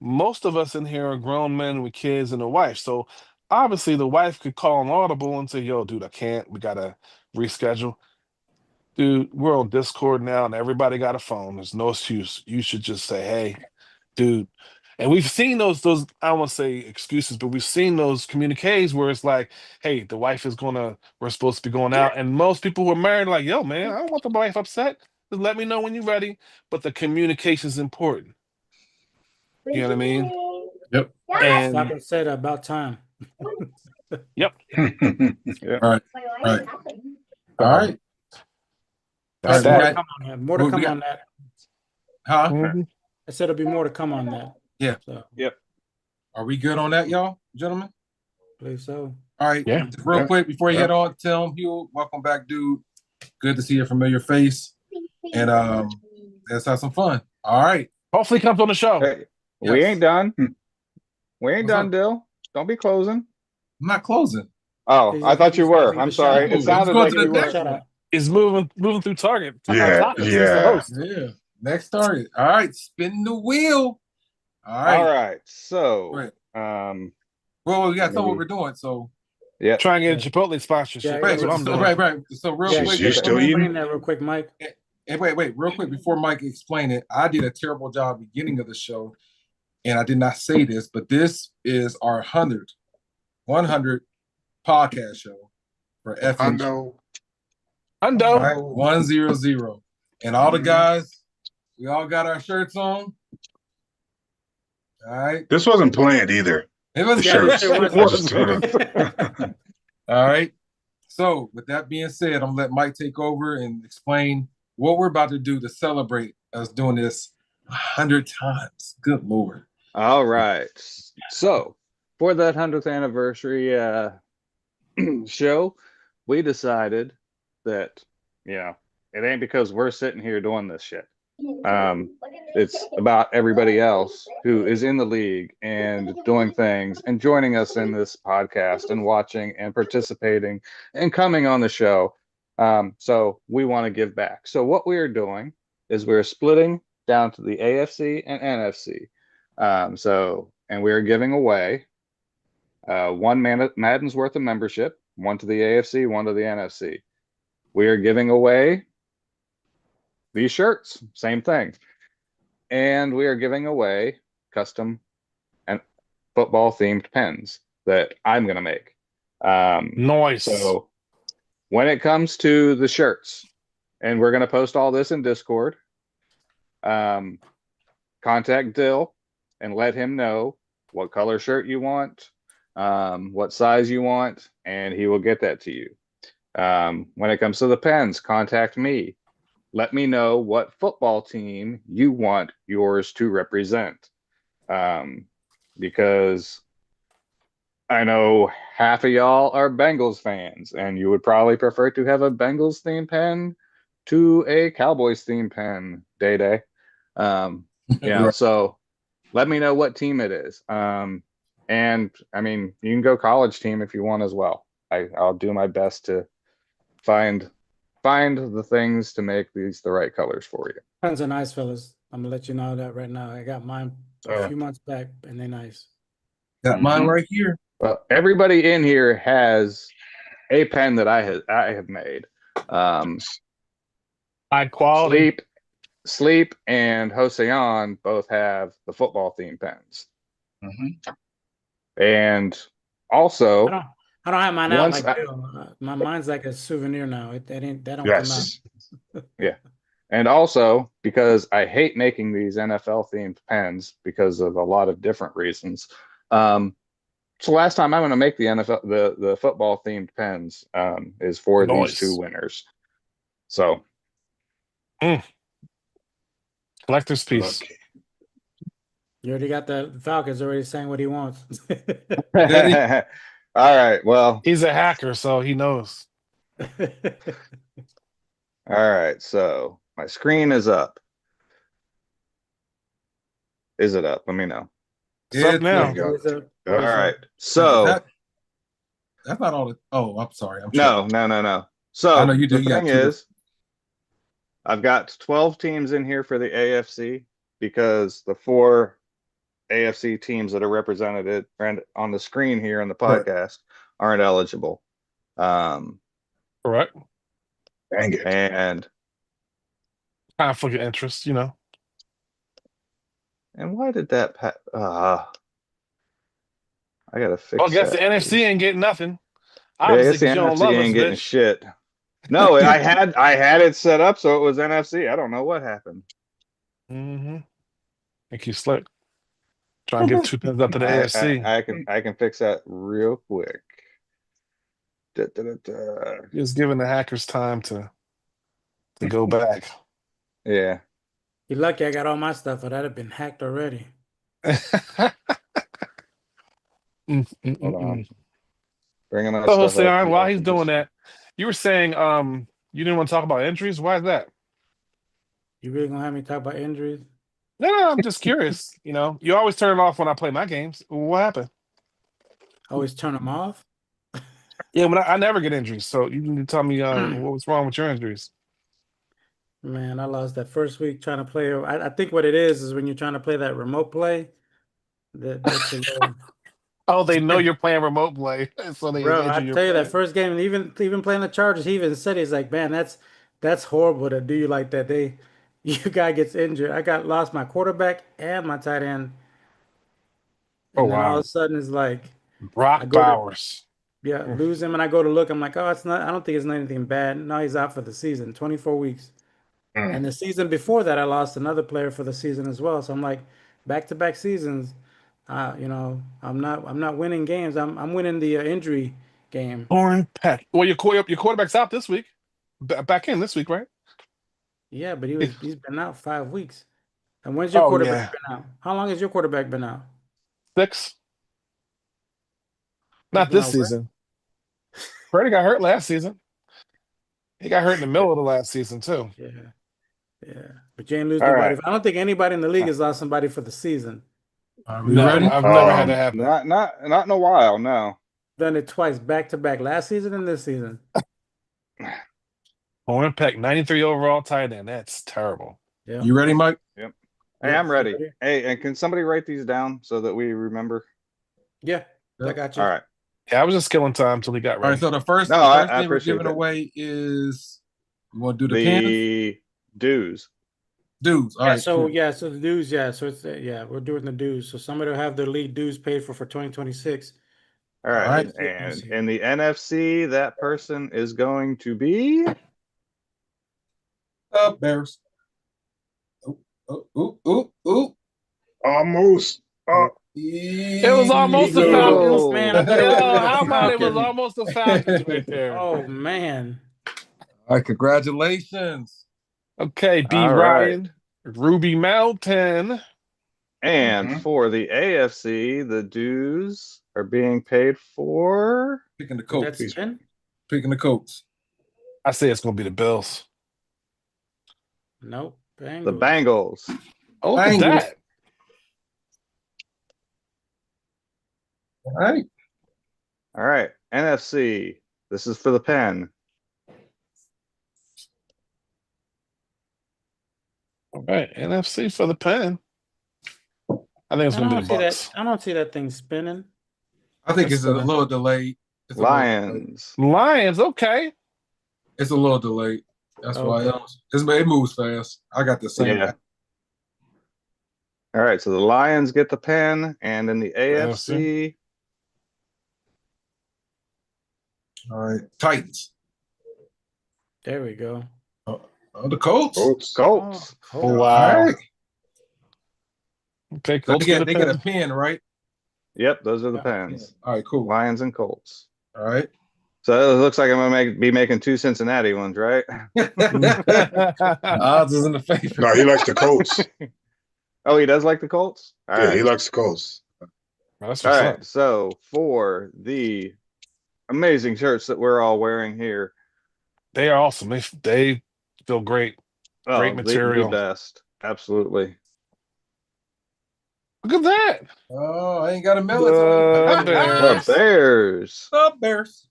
most of us in here are grown men with kids and a wife. So obviously the wife could call an audible and say, yo, dude, I can't. We got to reschedule. Dude, we're on Discord now and everybody got a phone. There's no excuse. You should just say, hey, dude. And we've seen those, I don't want to say excuses, but we've seen those communiques where it's like, hey, the wife is we're supposed to be going out. And most people who are married are like, yo, man, I don't want the wife upset. Just let me know when you're ready. But the communication is important. You know what I mean? Yep. Stop and said about time. Yep. Yeah. All right. All right. That's More that. to come on that. More to come on that. Huh? Mhm. I said there'll be more to come on that. Yeah. So Yep. Are we good on that, y'all, gentlemen? I believe so. All right. Yeah. Real quick before you head on, Tim, Hugh, welcome back, dude. Good to see a familiar face. And let's have some fun. All right. Hopefully comes on the show. Hey, we Yes. ain't done. We ain't What's done, up? Dill. Don't be closing. I'm not closing. Oh, I thought you were. I'm sorry. It sounded going like to the you were. next one. Is moving through Target. Yeah, Topics. He's the yeah. host. Yeah. Next target. All right. Spin the wheel. All All right. right. So, Go ahead. um, Well, we got to tell what we're doing. So, yeah. Try and get a Chipotle sponsorship. Yeah, That's what I'm doing. right. So, real quick. You still explain eating? that real quick, Mike. And wait, real quick before Mike explain it, I did a terrible job beginning of the show, and I did not say this, but this is our 100 podcast show for FNG. Hundo. All right, 100, and all the guys, we all got our shirts on. All right, This wasn't planned either. it was Shirts. All right. So, with that being said, I'm gonna let Mike take over and explain what we're about to do to celebrate us doing this 100 times. Good Lord. All right. So, for that 100th anniversary show, we decided that, it ain't because we're sitting here doing this shit. It's about everybody else who is in the league and doing things and joining us in this podcast and watching and participating and coming on the show. So we want to give back. So what we are doing is we're splitting down to the AFC and NFC. And we are giving away one Madden's worth of membership, one to the AFC, one to the NFC. We are giving away these shirts, same thing. And we are giving away custom and football themed pens that I'm going to make. Nice. So when it comes to the shirts, and we're going to post all this in Discord, contact Dill and let him know what color shirt you want, what size you want, and he will get that to you. When it comes to the pens, contact me. Let me know what football team you want yours to represent. Because I know half of y'all are Bengals fans, and you would probably prefer to have a Bengals themed pen to a Cowboys themed pen, Day. So let me know what team it is. And I mean, you can go college team if you want as well. I'll do my best to find the things to make these the right colors for you. Pens are nice, fellas. I'm gonna let you know that right now. I got mine a few months back, and they're nice. Got mine right here. Well, everybody in here has a pen that I have made. High quality. Sleep and Joseon both have the football themed pens. And also, I don't have mine out once like Bill. Mine's like a souvenir now. That don't come out. Yeah. And also, because I hate making these NFL themed pens because of a lot of different reasons. So last time I'm going to make the NFL the football themed pens is for these two winners. So collector's piece. Lucky. You already got the Falcons already saying what he wants. All right. Well, he's a hacker, so he knows. All right. So my screen is up. Is it up? Let me know. It's up now. All right. So that's not all. I'm sorry. No. So I know you do. The thing is, I've got 12 teams in here for the AFC because the 4 AFC teams that are represented on the screen here on the podcast aren't eligible. Correct. Dang it. And conflict of interest, you know. And why did that? I gotta fix. Well, I guess that, the NFC ain't getting nothing. I guess the NFC ain't getting shit. No, I had it set up so it was NFC. I don't know what happened. Think you slick. Try and get 2 pins up to the AFC. I can fix that real quick. Just giving the hackers time to go back. Yeah. You're lucky I got all my stuff, or that'd have been hacked already. Hold on. Bringing my so, stuff up. while he's doing that, you were saying you didn't want to talk about injuries. Why is that? You really gonna have me talk about injuries? No, I'm just curious. You know, you always turn it off when I play my games. What happened? Always turn them off? Yeah, but I never get injuries. So you can tell me what was wrong with your injuries. Man, I lost that first week trying to play. I think what it is when you're trying to play that remote play. That's a little... Oh, they know you're playing remote play, so they Bro, injure I your tell you play. that first game, and even playing the Chargers, he even said, he's like, man, that's horrible to do you like that. You guy gets injured. I lost my quarterback and my tight end. And then all of a sudden it's like Brock Bowers. Lose him, and I go to look. I'm like, oh, it's not. I don't think it's not anything bad. No, he's out for the season, 24 weeks. And the season before that, I lost another player for the season as well. So I'm like, back-to-back seasons. I'm not winning games. I'm winning the injury game. Lauren Peck. Well, your quarterback's out this week. Back in this week, right? Yeah, but he's been out 5 weeks. And when's your quarterback been out? How long has your quarterback been out? 6. Not this season. Freddie got hurt last season. He got hurt in the middle of the last season too. Yeah. But you ain't lose nobody. I don't think anybody in the league has lost somebody for the season. Are we ready? I've never had that happen. Not in a while. No. Done it twice, back to back, last season and this season. Lauren Peck, 93 overall tight end. That's terrible. Yeah. You ready, Mike? Yep. Hey, I'm ready. Hey, and can somebody write these down so that we remember? Yeah, I got you. All right. Yeah, I was just killing time until he got ready. All right, so the first thing we're giving away is, you want to do the dues. Dues. All right. So so the dues, so it's we're doing the dues. So somebody will have their league dues paid for 2026. All right. And in the NFC, that person is going to be Bears. Ooh. Almost. It was almost the Falcons. Eagles. Man, I thought it was Yo, gonna be the how about it was Falcons. almost the Falcons right there? Oh man. All right, congratulations. Okay, B. All right. Ryan, Ruby Mountain. And Mhm. for the AFC, the dues are being paid for. Picking the Did that Colts. spin? Picking the Colts. I say it's gonna be the Bills. Nope. The Bengals. Bengals. Oh, look at Bengals. that. All right. All right. NFC. This is for the pen. All right, NFC for the pen. I think it's I gonna be don't the see that. Bucks. I don't see that thing spinning. I think Let's it's a go. little delayed. It's a little delayed. Lions. Lions, okay. It's a little delayed. That's why Okay. it moves fast. I got the same. Yeah. All right. So the Lions get the pen, and in the AFC, All right. Titans. There we go. Oh, the Colts. Colts. Colts. Oh, Oh All wow. right. Okay, So Colts get a they get a pen. pin, right? Yep, those are the pens. All right, cool. Lions and Colts. All right. So it looks like I'm gonna be making two Cincinnati ones, right? Odds is in the favor. No, he likes the Colts. Oh, he does like the Colts? All Yeah, right. he likes the Colts. That's what's All right. up. So for the amazing shirts that we're all wearing here, They are awesome. They feel great. Great oh, material. the best. Absolutely. Look at that. Oh, I ain't got a melon. The The Bears. Bears. The Bears.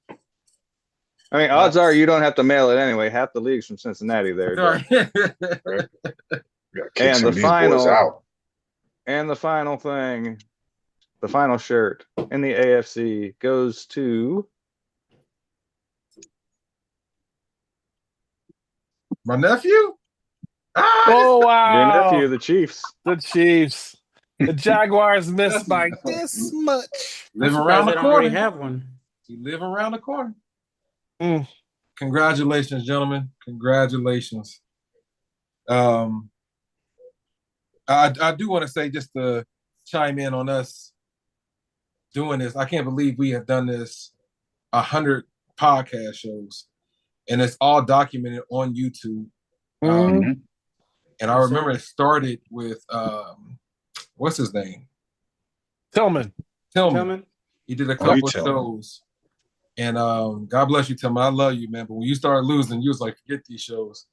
I mean, odds are you don't have to mail it anyway. Half the league's from Cincinnati there. All Jeff. right. Gotta kick And some the of these boys final out. and the final thing, the final shirt in the AFC goes to My nephew? Ah, Oh your wow. nephew, the Chiefs. The Chiefs. The Jaguars missed by That's- this much. I'm live surprised around they the don't already corner. have one. You live around the corner. Mm. Congratulations, gentlemen. Congratulations. I do want to say, just to chime in on us doing this, I can't believe we have done this 100 podcast shows, and it's all documented on YouTube. Mhm. And I remember it started with what's his name? Tillman. Tillman. He did a couple of Tillman. shows. And God bless you, Tillman. I love you, man. But when you started losing, you was like, forget these shows.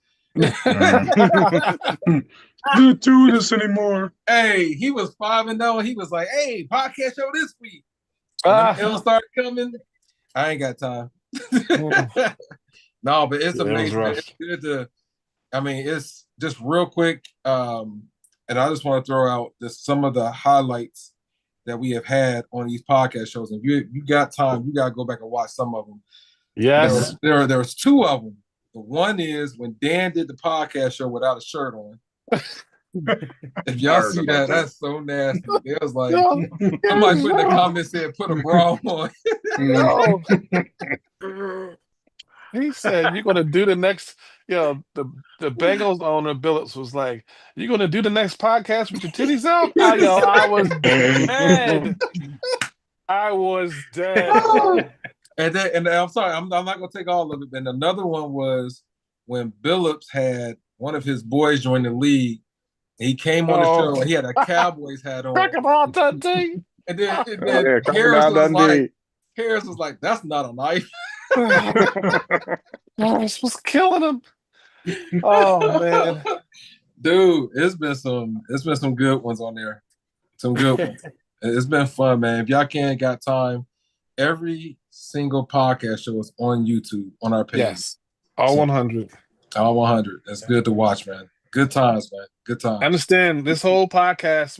Don't do this anymore. Hey, he was 5-0. He was like, hey, podcast show this week. And them ills started coming. I ain't got time. No, but it's Yeah, it was amazing. rough. It's good to, I mean, it's just real quick. And I just want to throw out just some of the highlights that we have had on these podcast shows. If you got time, you gotta go back and watch some of them. Yes. There was two of them. The one is when Dan did the podcast show without a shirt on. If y'all see that, that's so nasty. It was like somebody put in the comments said put a bra on. No. He said, you're gonna do the next, the Bengals owner Billups was like, you're gonna do the next podcast with your titties out? I was dead. I was dead. And I'm sorry, I'm not gonna take all of it. And another one was when Billups had one of his boys join the league. He came on the show and he had a Cowboys hat on. Crocodile Dundee. And then Harris was like, that's not a knife. This was killing him. Oh man. Dude, it's been some good ones on there. Some good ones. It's been fun, man. If y'all got time, every single podcast show is on YouTube on our page. Yes. All 100. All 100. It's good to watch, man. Good times, man. Good times. I understand this whole podcast,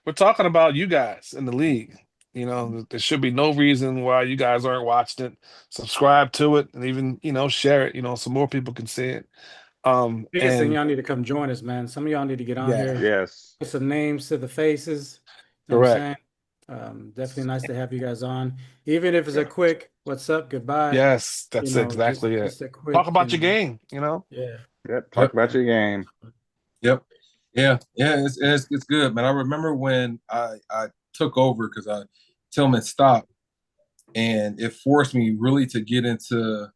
we're talking about you guys in the league. There should be no reason why you guys aren't watching it. Subscribe to it and even, share it, so more people can see it. Biggest thing, y'all need to come join us, man. Some of y'all need to get on here. Yes. Put some names to the faces. You know correct. what I'm saying? Definitely nice to have you guys on. Even if it's a quick what's up, goodbye. Yes, that's exactly it. Just a quick, Talk about your game, Yeah. Yep. Talk about your game. Yep. Yeah. It's good, man. I remember when I took over because Tillman stopped, and it forced me really to get into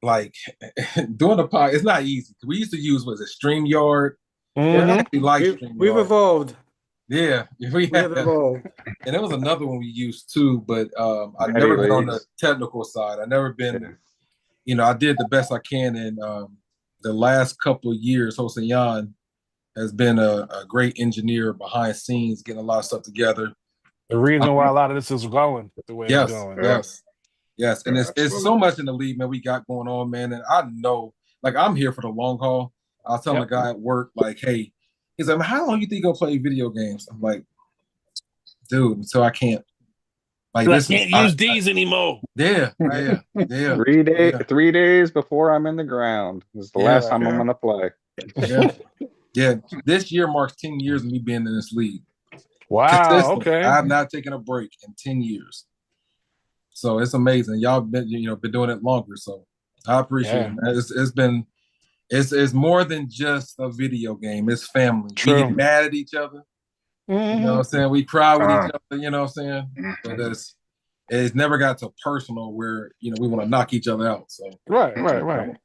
like doing the pod. It's not easy. We used to use StreamYard. Yeah, We like we've StreamYard. evolved. Yeah, We have evolved. And there was another one we used too, but I've Many never been on the leagues. technical side. I never been, Yeah. you know, I did the best I can in the last couple of years. Hossein Yan has been a great engineer behind scenes, getting a lot of stuff together. The reason why a lot of this is going the way it's Yes, going. yes. And it's so much in the league, man, we got going on, man. And I know, like, I'm here for the long haul. I was telling the guy at work, like, hey, he's like, how long you think you'll play video games? I'm like, dude, until I can't. Like, I can't use these anymore. Yeah. 3 days before I'm in the ground is the last time I'm gonna play. Yeah. This year marks 10 years of me being in this league. Wow. Okay. I have not taken a break in 10 years. So it's amazing. Y'all been doing it longer. So I appreciate it. It's more than just a video game. It's family. True. We get mad at each other. You know what I'm saying? We cry with each other, you know what I'm saying? But it's never got to personal where, we want to knock each other out. So Right. And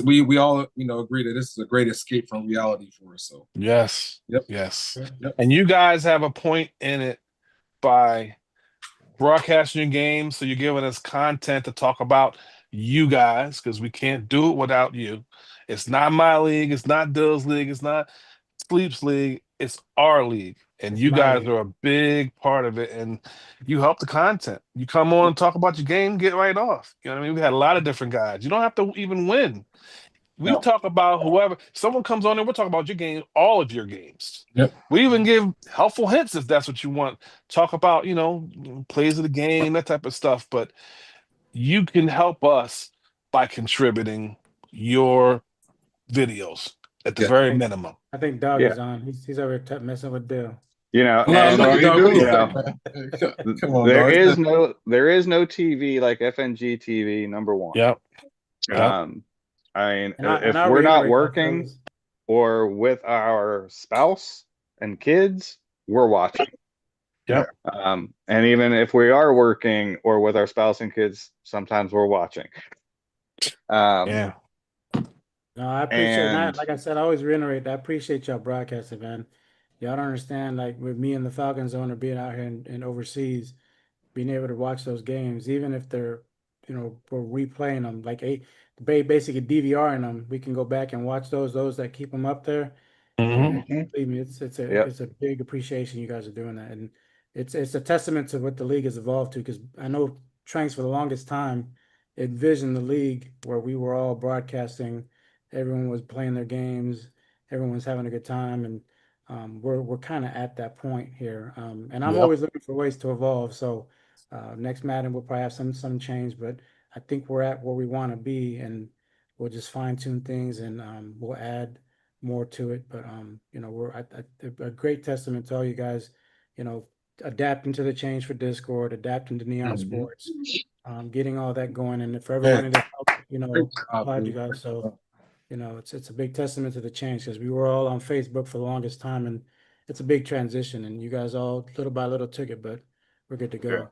we all, agree that this is a great escape from reality for us. So Yes. Yep. And you guys have a point in it by broadcasting your games, so you're giving us content to talk about you guys, because we can't do it without you. It's not my league, it's not Dill's league, it's not Sleep's league, it's our league. And you guys are a big part of it, and you help the content. You come on and talk about your game, get right off. You know what I mean? We had a lot of different guys. You don't have to even win. We talk about whoever, someone comes on and we'll talk about your game, all of your games. Yep. We even give helpful hints if that's what you want. Talk about, plays of the game, that type of stuff. But you can help us by contributing your videos at the very minimum. I think Doug is on. He's over messing with Dill. Come on, there is no TV like FNG TV #1. Yep. I mean, if we're not working or with our spouse and kids, we're watching. Yep. And even if we are working or with our spouse and kids, sometimes we're watching. No, I appreciate like I said, I always reiterate, I appreciate y'all broadcasting, man. Y'all don't understand, like with me and the Falcons owner being out here and overseas, being able to watch those games, even if they're, we're replaying them, like basically DVRing them, we can go back and watch those that keep them up there. And believe me, it's a big appreciation you guys are doing that, and it's a testament to what the league has evolved to. Because I know Tranks for the longest time envisioned the league where we were all broadcasting, everyone was playing their games, everyone was having a good time, and we're kind of at that point here. And I'm always looking for ways to evolve. So next Madden we'll probably have some change, but I think we're at where we want to be, and we'll just fine tune things, and we'll add more to it. But we're a great testament to all you guys, adapting to the change for Discord, adapting to Neon Sports, getting all that going, and for everyone that helped, applaud you guys. So it's a big testament to the change, because we were all on Facebook for the longest time, and it's a big transition, and you guys all little by little took it, but we're good to go.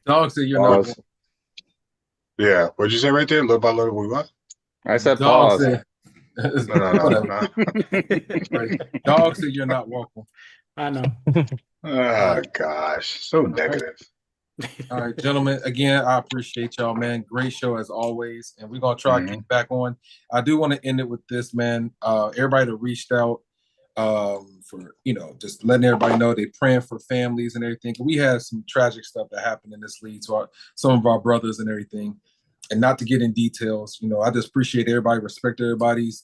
Dog said you're not. Yeah, what'd you say right there? Little by little, we what? I said pause. No. Dog said you're not welcome. I know. Oh gosh, so negative. All right, gentlemen. Again, I appreciate y'all, man. Great show as always, and we're gonna try to get back on. I do want to end it with this, man. Everybody that reached out, for just letting everybody know they praying for families and everything. We had some tragic stuff that happened in this league to some of our brothers and everything. And not to get in details, I just appreciate everybody, respect everybody's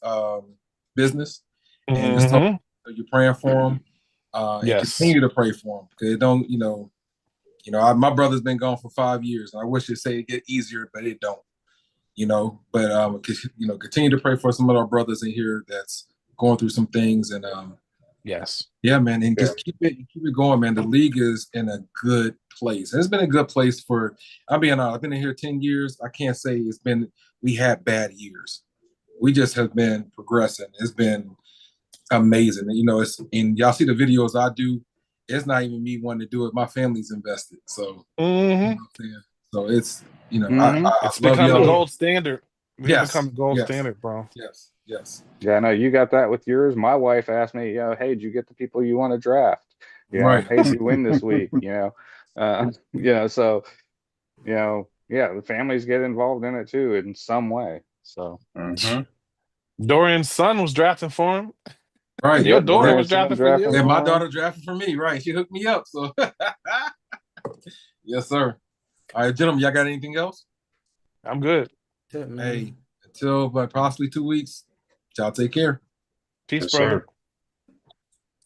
business, and just you're praying for them. And continue to pray for them, because don't, my brother's been gone for 5 years, and I wish it get easier, but it don't, But continue to pray for some of our brothers in here that's going through some things, and man, and just keep it going, man. The league is in a good place. It's been a good place for. I'm being honest. I've been in here 10 years. I can't say we had bad years. We just have been progressing. It's been amazing. And, and y'all see the videos I do. it's not even me wanting to do it. My family's invested. So, you know Mm-hmm. what I'm saying? So it's, you know, Mhm. I It's love become the y'all. gold standard. It's Yes, become the gold yes. standard, bro. Yes, yes. Yeah, I know you got that with yours. My wife asked me, hey, did you get the people you want to draft? Right. Hey, did you win this week? So, yeah, the families get involved in it too in some way. So, Mhm. Dorian's son was drafting for him. Right. Your yep, daughter was Dorian's son drafting for drafted you. And my for him. daughter drafted for me. Right. She hooked me up. So, yes, sir. All right, gentlemen, y'all got anything else? I'm good. That's it, man. Hey, until but possibly 2 weeks, y'all take care. Peace, Yes, brother. sir.